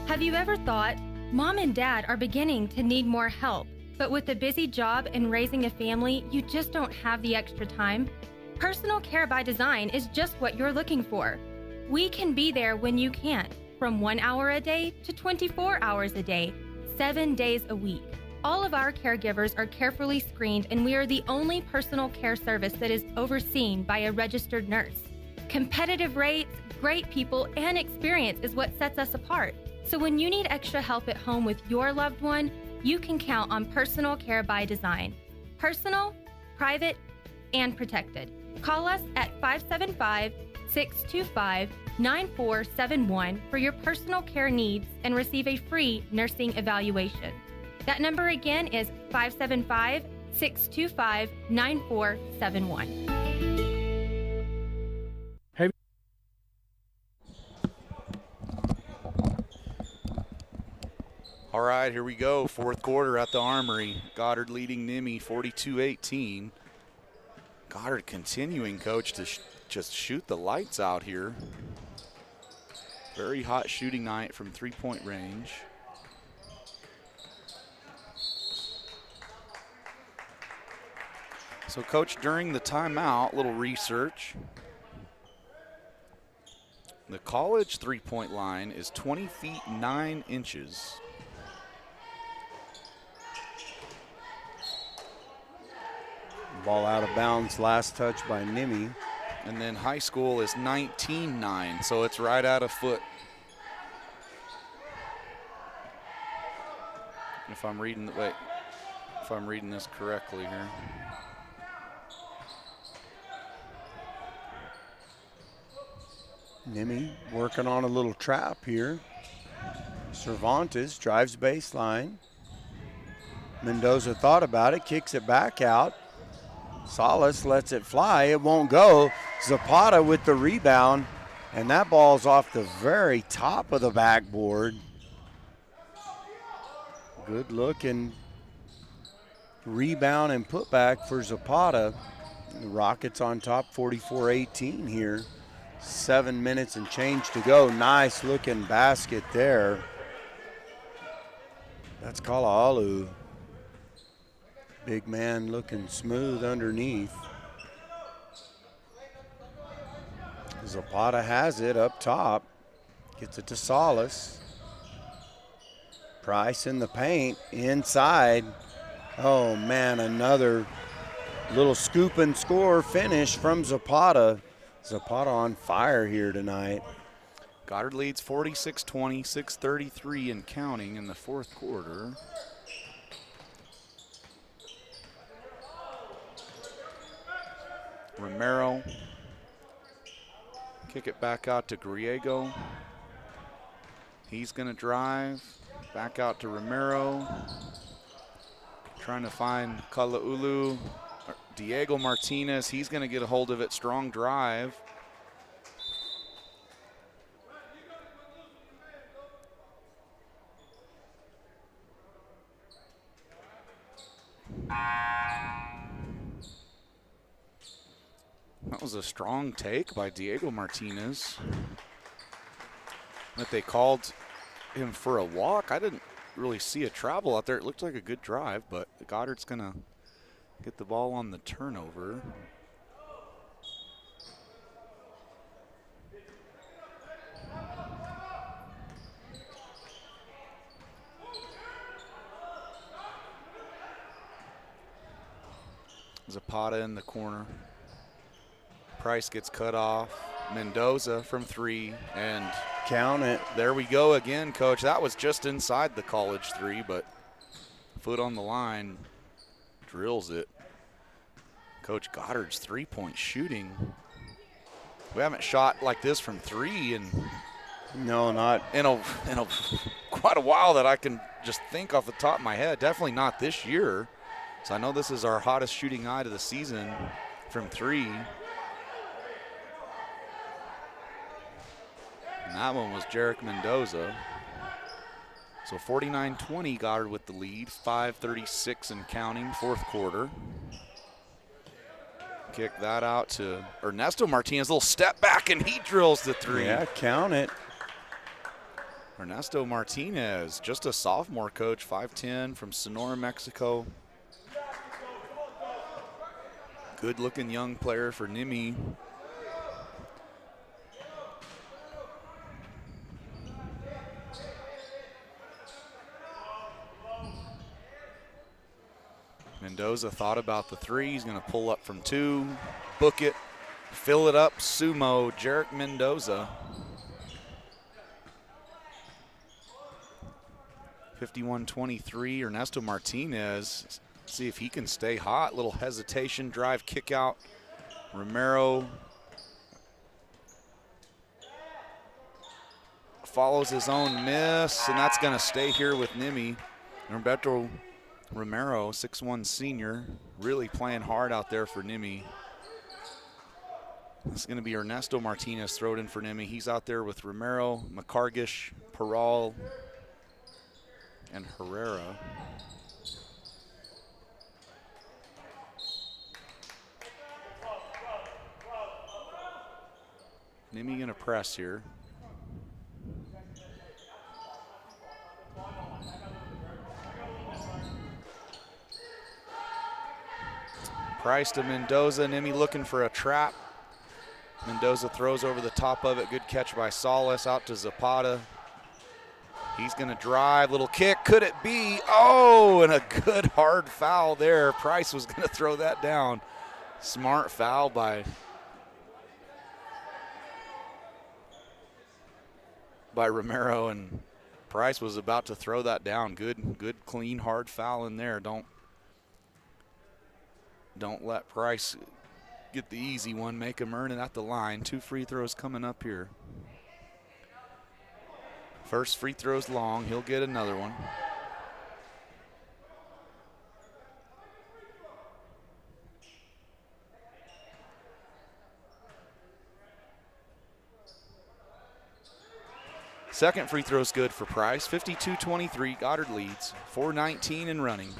Have you ever thought, Mom and Dad are beginning to need more help, but with a busy job and raising a family, you just don't have the extra time? Personal Care by Design is just what you're looking for. We can be there when you can't, from 1 hour a day to 24 hours a day, 7 days a week. All of our caregivers are carefully screened, and we are the only personal care service that is overseen by a registered nurse. Competitive rates, great people, and experience is what sets us apart. So when you need extra help at home with your loved one, you can count on Personal Care by Design. Personal, private, and protected. Call us at 575-625-9471 for your personal care needs and receive a free nursing evaluation. That number again is 575-625-9471.
All right, here we go. Fourth quarter at the Armory. Goddard leading Nimmy 42-18. Goddard continuing, Coach, to just shoot the lights out here. Very hot shooting night from three-point range. So, Coach, during the timeout, little research. The college three-point line is 20 feet 9 inches.
Ball out of bounds, last touch by Nimmy.
And then high school is 19-9, so it's right at a foot. If I'm reading this correctly here.
Nimi working on a little trap here. Cervantes drives baseline. Mendoza thought about it, kicks it back out. Salas lets it fly. It won't go. Zapata with the rebound, and that ball's off the very top of the backboard. Good looking rebound and putback for Zapata. The Rockets on top, 44-18 here. 7 minutes and change to go. Nice looking basket there. That's Kala'alu. Big man looking smooth underneath. Zapata has it up top. Gets it to Salas. Price in the paint, inside. Oh man, another little scoop and score finish from Zapata. Zapata on fire here tonight.
Goddard leads 46-20, 6:33 and counting in the fourth quarter. Romero. Kick it back out to Griego. He's going to drive. Back out to Romero. Trying to find Kala'alu. Diego Martinez, he's going to get a hold of it. Strong drive. That was a strong take by Diego Martinez. That they called him for a walk. I didn't really see a travel out there. It looked like a good drive, but Goddard's going to get the ball on the turnover. Zapata in the corner. Price gets cut off. Mendoza from three, and
count it.
There we go again, Coach. That was just inside the college three, but foot on the line, drills it. Coach Goddard's three-point shooting. We haven't shot like this from three in
not
in a quite a while that I can just think off the top of my head. Definitely not this year. So I know this is our hottest shooting night of the season from three. And that one was Jarek Mendoza. So 49-20, Goddard with the lead. 5:36 and counting, fourth quarter. Kick that out to Ernesto Martinez. Little step back, and he drills the three.
Yeah, count it.
Ernesto Martinez, just a sophomore, Coach, 5'10", from Sonora, Mexico. Good-looking young player for Nimi. Mendoza thought about the three. He's going to pull up from two, book it, fill it up, sumo, Jarek Mendoza. 51-23, Ernesto Martinez. See if he can stay hot. Little hesitation, drive, kick out. Romero follows his own miss, and that's going to stay here with Nimi. Roberto Romero, 6'1" senior, really playing hard out there for Nimi. It's going to be Ernesto Martinez thrown in for Nimi. He's out there with Romero, McCargish, Peral, and Herrera. Nimi going to press here. Price to Mendoza. Nimi looking for a trap. Mendoza throws over the top of it. Good catch by Salas. Out to Zapata. He's going to drive. Little kick. Could it be? Oh, and a good hard foul there. Price was going to throw that down. Smart foul by Romero, and Price was about to throw that down. Good, clean, hard foul in there. Don't let Price get the easy one, make him earn it at the line. 2 free throws coming up here. First free throw's long. He'll get another one. Second free throw's good for Price. 52-23. Goddard leads. 4:19 and running.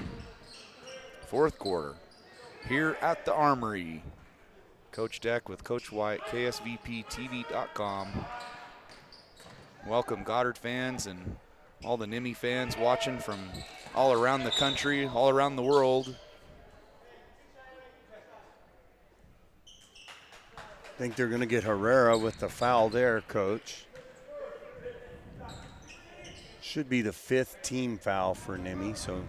Fourth quarter here at the Armory. Coach Deck with Coach White, KSVPTV.com. Welcome Goddard fans and all the NMMI fans watching from all around the country, all around the world.
I think they're going to get Herrera with the foul there, Coach. Should be the 5th team foul for NMMI, so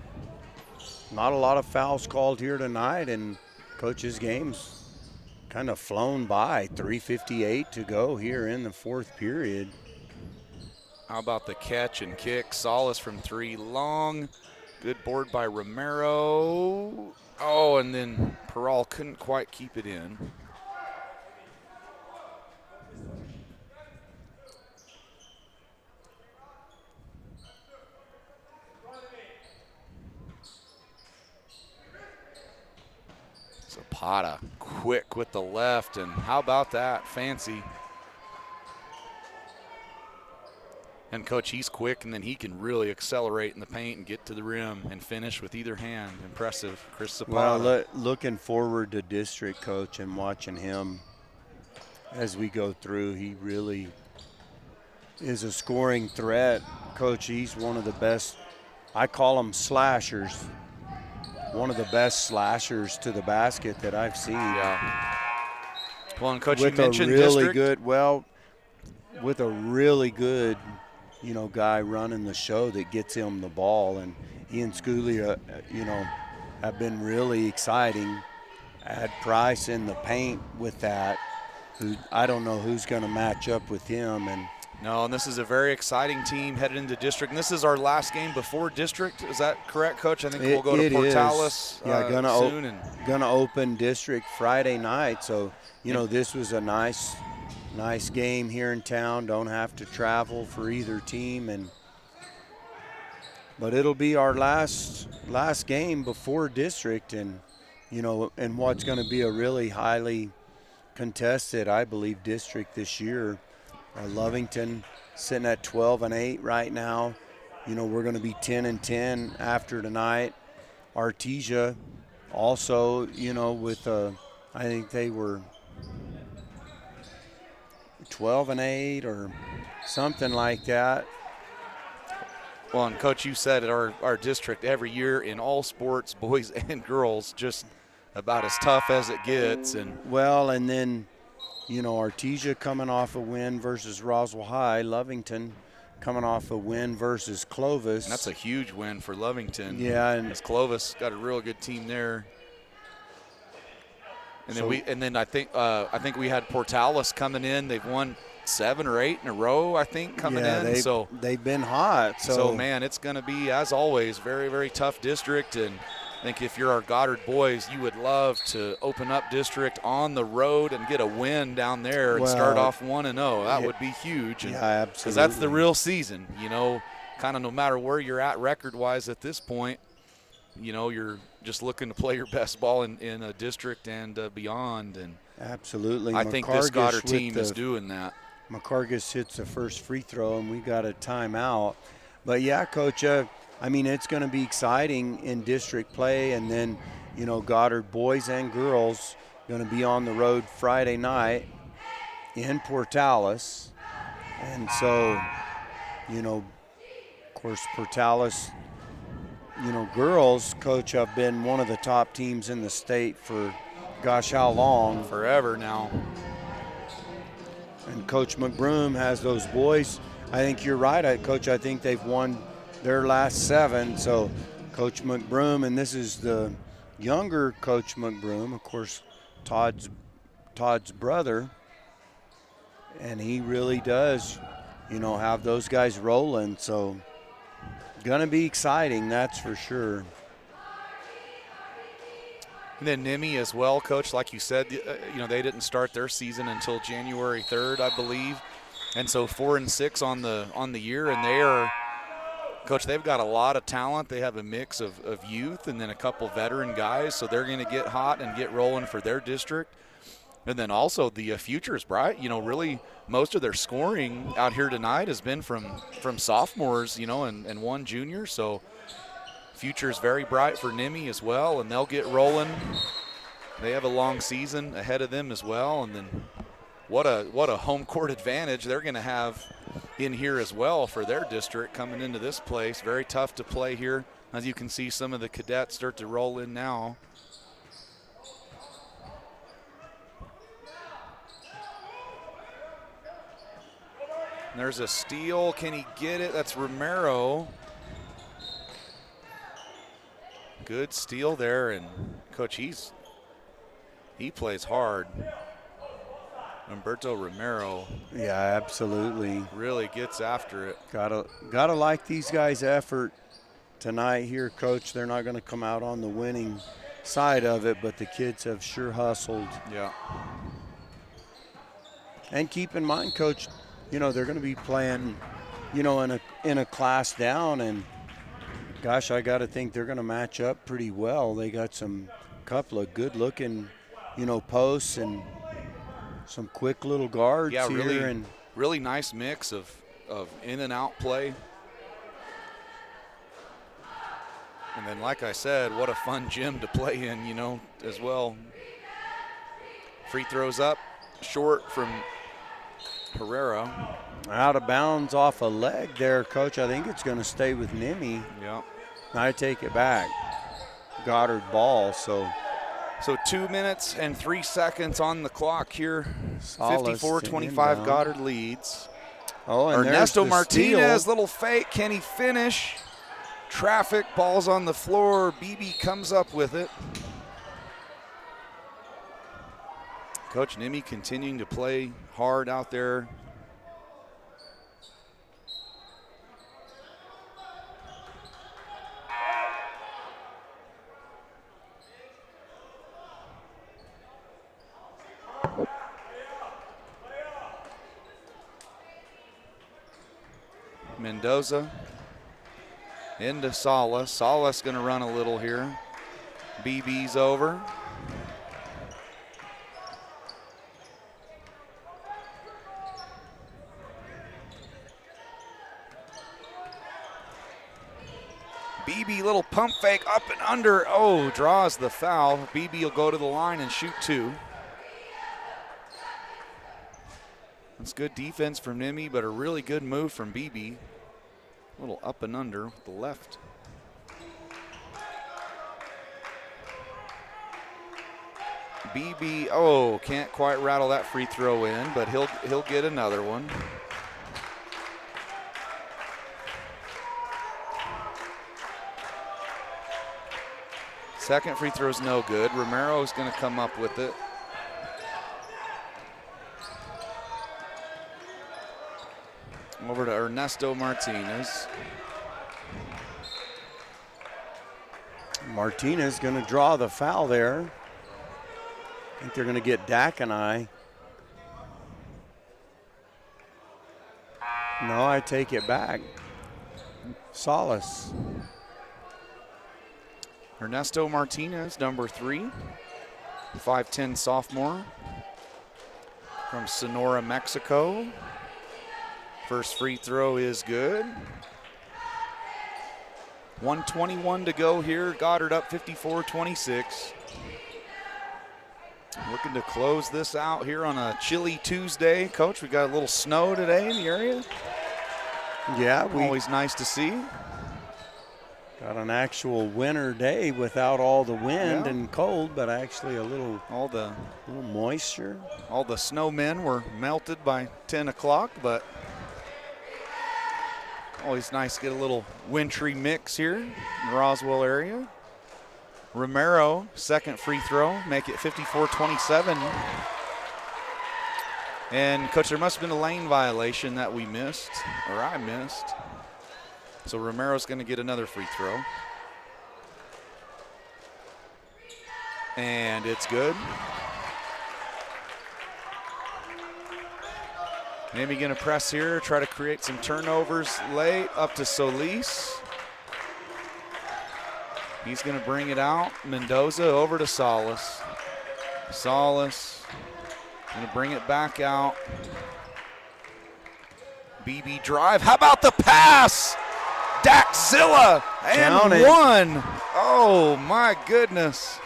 not a lot of fouls called here tonight, and Coach's game's kind of flown by. 3:58 to go here in the 4th period.
How about the catch and kick? Solis from 3, long. Good board by Romero. Oh, and then Peral couldn't quite keep it in. Zapata quick with the left, and how about that? Fancy. And Coach, he's quick, and then he can really accelerate in the paint and get to the rim and finish with either hand. Impressive, Chris Zapata.
Well, looking forward to district, Coach, and watching him as we go through. He really is a scoring threat. Coach, he's one of the best, I call him slashers, one of the best slashers to the basket that I've seen.
Yeah. Well, and Coach,
with
you mentioned
a really
district.
good, well, with a really good, you know, guy running the show that gets him the ball. And he and Scully, you know, have been really exciting. Add Price in the paint with that. Who I don't know who's going to match up with him. And
No, and this is a very exciting team headed into district. And this is our last game before district. Is that correct, Coach? I think we'll go to Portales soon.
Gonna open district Friday night. So, you know, this was a nice game here in town. Don't have to travel for either team, but it'll be our last game before district, and you know, and what's going to be a really highly contested, I believe, district this year. Lovington sitting at 12-8 right now. You know, we're going to be 10-10 after tonight. Artesia also, you know, with I think they were 12-8 or something like that.
Well, and Coach, you said at our district every year in all sports, boys and girls, just about as tough as it gets. And
well, and then, you know, Artesia coming off a win versus Roswell High, Lovington coming off a win versus Clovis.
And that's a huge win for Lovington.
Yeah, and
as Clovis got a real good team there. And then I think we had Portales coming in. They've won 7 or 8 in a row, I think, coming in. So
they've been hot.
So man, it's going to be, as always, very, very tough district. And I think if you're our Goddard boys, you would love to open up district on the road and get a win down there and start off 1-0. That would be huge.
Yeah, absolutely.
Because that's the real season, you know, kind of no matter where you're at record-wise at this point. You know, you're just looking to play your best ball in a district and beyond. And
absolutely.
I think this Goddard team is doing that.
McCargus hits the first free throw, and we got a timeout. But, yeah, Coach, I mean, it's going to be exciting in district play. And then, you know, Goddard boys and girls going to be on the road Friday night in Portales. And so, you know, of course, Portales – you know, girls, Coach, have been one of the top teams in the state for gosh how long.
Forever now.
And Coach McBroom has those boys. I think you're right, Coach. I think they've won their last 7. So Coach McBroom, and this is the younger Coach McBroom, of course, Todd's brother. And he really does, you know, have those guys rolling. So going to be exciting, that's for sure.
And then NMMI as well, Coach, like you said, they didn't start their season until January 3rd, I believe. And so 4-6 on the year, and they are, Coach, they've got a lot of talent. They have a mix of youth and then a couple veteran guys, so they're going to get hot and get rolling for their district. And then also the future is bright. Really most of their scoring out here tonight has been from sophomores, and one junior. So future is very bright for NMMI as well, and they'll get rolling. They have a long season ahead of them as well. And then what a home court advantage they're going to have in here as well for their district coming into this place. Very tough to play here. As you can see, some of the cadets start to roll in now. And there's a steal. Can he get it? That's Romero. Good steal there, and Coach, he plays hard. Humberto Romero.
Yeah, absolutely.
Really gets after it.
Gotta like these guys' effort tonight here, Coach. They're not going to come out on the winning side of it, but the kids have sure hustled.
Yeah.
And keep in mind, Coach, they're going to be playing, in a class down, and gosh, I got to think they're going to match up pretty well. They got couple of good-looking, posts and some quick little guards here.
Yeah, really nice mix of in and out play. And then, like I said, what a fun gym to play in, as well. Free throws up, short from Herrera.
Out of bounds off a leg there, Coach. I think it's going to stay with NMMI.
Yeah.
I take it back. Goddard ball, So
2 minutes and 3 seconds on the clock here. 54-25 Goddard leads.
Oh, and
Ernesto
there's the
Martinez,
steal.
little fake. Can he finish? Traffic, ball's on the floor. BB comes up with it. Coach NMMI continuing to play hard out there. Mendoza into Salas. Salas going to run a little here. BB's over. BB, little pump fake up and under. Oh, draws the foul. BB will go to the line and shoot two. That's good defense from NMMI, but a really good move from BB. A little up and under with the left. BB, can't quite rattle that free throw in, but he'll get another one. Second free throw is no good. Romero's going to come up with it. Over to Ernesto Martinez.
Martinez going to draw the foul there. I think they're going to get Dak and I. No, I take it back. Salas.
Ernesto Martinez, number 3. 5'10" sophomore from Sonora, Mexico. First free throw is good. 1:21 to go here. Goddard up 54-26. Looking to close this out here on a chilly Tuesday. Coach, we got a little snow today in the area.
Yeah.
Always nice to see.
Got an actual winter day without all the wind and cold, but actually a little moisture.
All the snowmen were melted by 10 o'clock, but always nice to get a little wintry mix here in the Roswell area. Romero, second free throw, make it 54-27. And, Coach, there must have been a lane violation that we missed, or I missed. So Romero's going to get another free throw. And it's good. Maybe going to press here, try to create some turnovers late, up to Solis. He's going to bring it out. Mendoza over to Solis. Solis going to bring it back out. BB drive. How about the pass? Daxzilla and one. Oh, my goodness.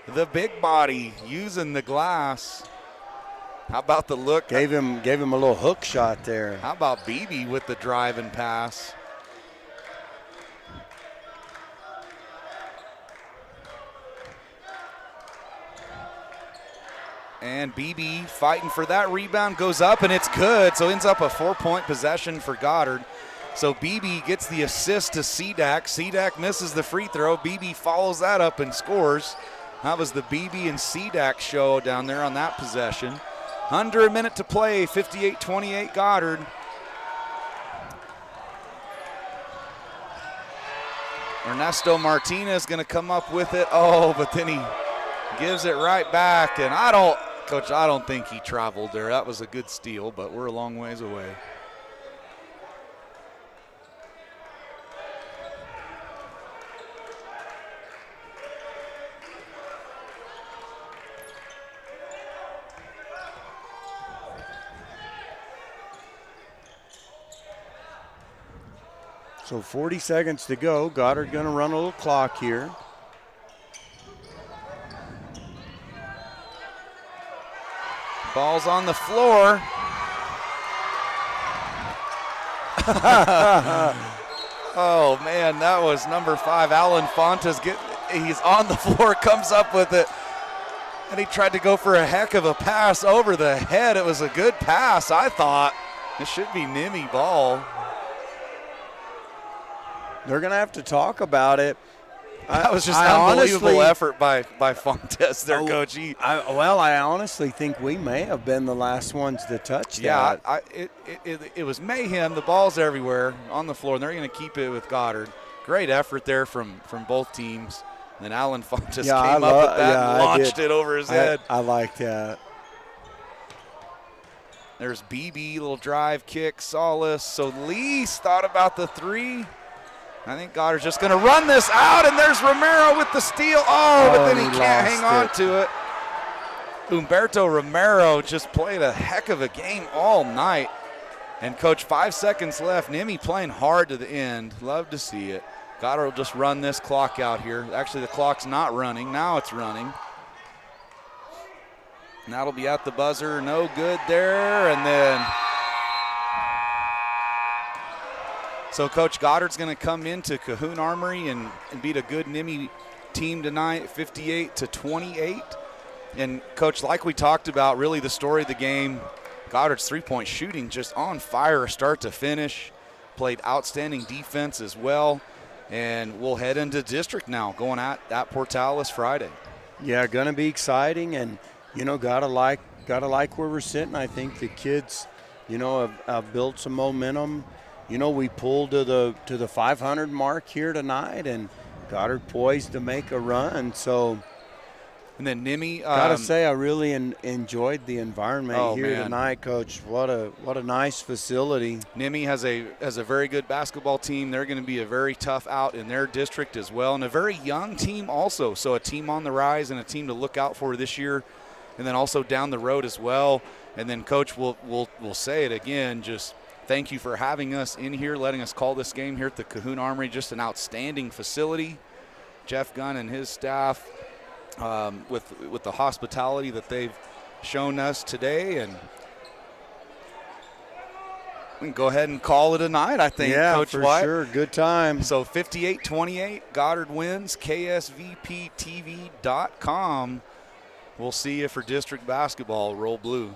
The big body using the glass. How about the look?
Gave him a little hook shot there.
How about BB with the drive and pass? And BB fighting for that rebound, goes up, and it's good. So ends up a 4-point possession for Goddard. So BB gets the assist to Sedak. Sedak misses the free throw. BB follows that up and scores. That was the BB and Sedak show down there on that possession. Under a minute to play, 58-28 Goddard. Ernesto Martinez going to come up with it. Oh, but then he gives it right back. And Coach, I don't think he traveled there. That was a good steal, but we're a long ways away.
So 40 seconds to go. Goddard going to run a little clock here.
Ball's on the floor. Oh, man, that was number 5, Alan Fontes. He's on the floor, comes up with it. And he tried to go for a heck of a pass over the head. It was a good pass, I thought. It should be NMMI ball.
They're going to have to talk about it.
That was just an unbelievable effort by Fontes there, Coach.
I honestly think we may have been the last ones to touch that.
It was mayhem. The ball's everywhere on the floor, and they're going to keep it with Goddard. Great effort there from both teams. And then Alan Fontes came up with that and launched it over his head.
I like that.
There's BB, little drive kick, Solis. So Lease thought about the three. I think Goddard's just going to run this out, and there's Romero with the steal. But then he can't hang on to it. Humberto Romero just played a heck of a game all night. And, Coach, 5 seconds left. NMMI playing hard to the end. Love to see it. Goddard will just run this clock out here. Actually, the clock's not running. Now it's running. And that'll be at the buzzer. No good there. And then... So, Coach, Goddard's going to come into Cahoon Armory and beat a good NMMI team tonight, 58-28. And, Coach, like we talked about, really the story of the game, Goddard's three-point shooting just on fire start to finish. Played outstanding defense as well. And we'll head into district now, going at Portales Friday.
Yeah, going to be exciting. And, gotta like where we're sitting. I think the kids, have built some momentum. We pulled to the 500 mark here tonight, and Goddard poised to make a run. So,
and then NMMI,
gotta say, I really enjoyed the environment here tonight, Coach. What a nice facility.
NMMI has a very good basketball team. They're going to be a very tough out in their district as well, and a very young team also. So a team on the rise and a team to look out for this year, and then also down the road as well. And then, Coach, we'll say it again, just. Thank you for having us in here, letting us call this game here at the Cahoon Armory. Just an outstanding facility. Jeff Gunn and his staff with the hospitality that they've shown us today. And we can go ahead and call it a night, I think, Coach White.
Yeah, for sure. Good time.
So 58-28, Goddard wins, KSVPTV.com. We'll see you for district basketball. Roll blue.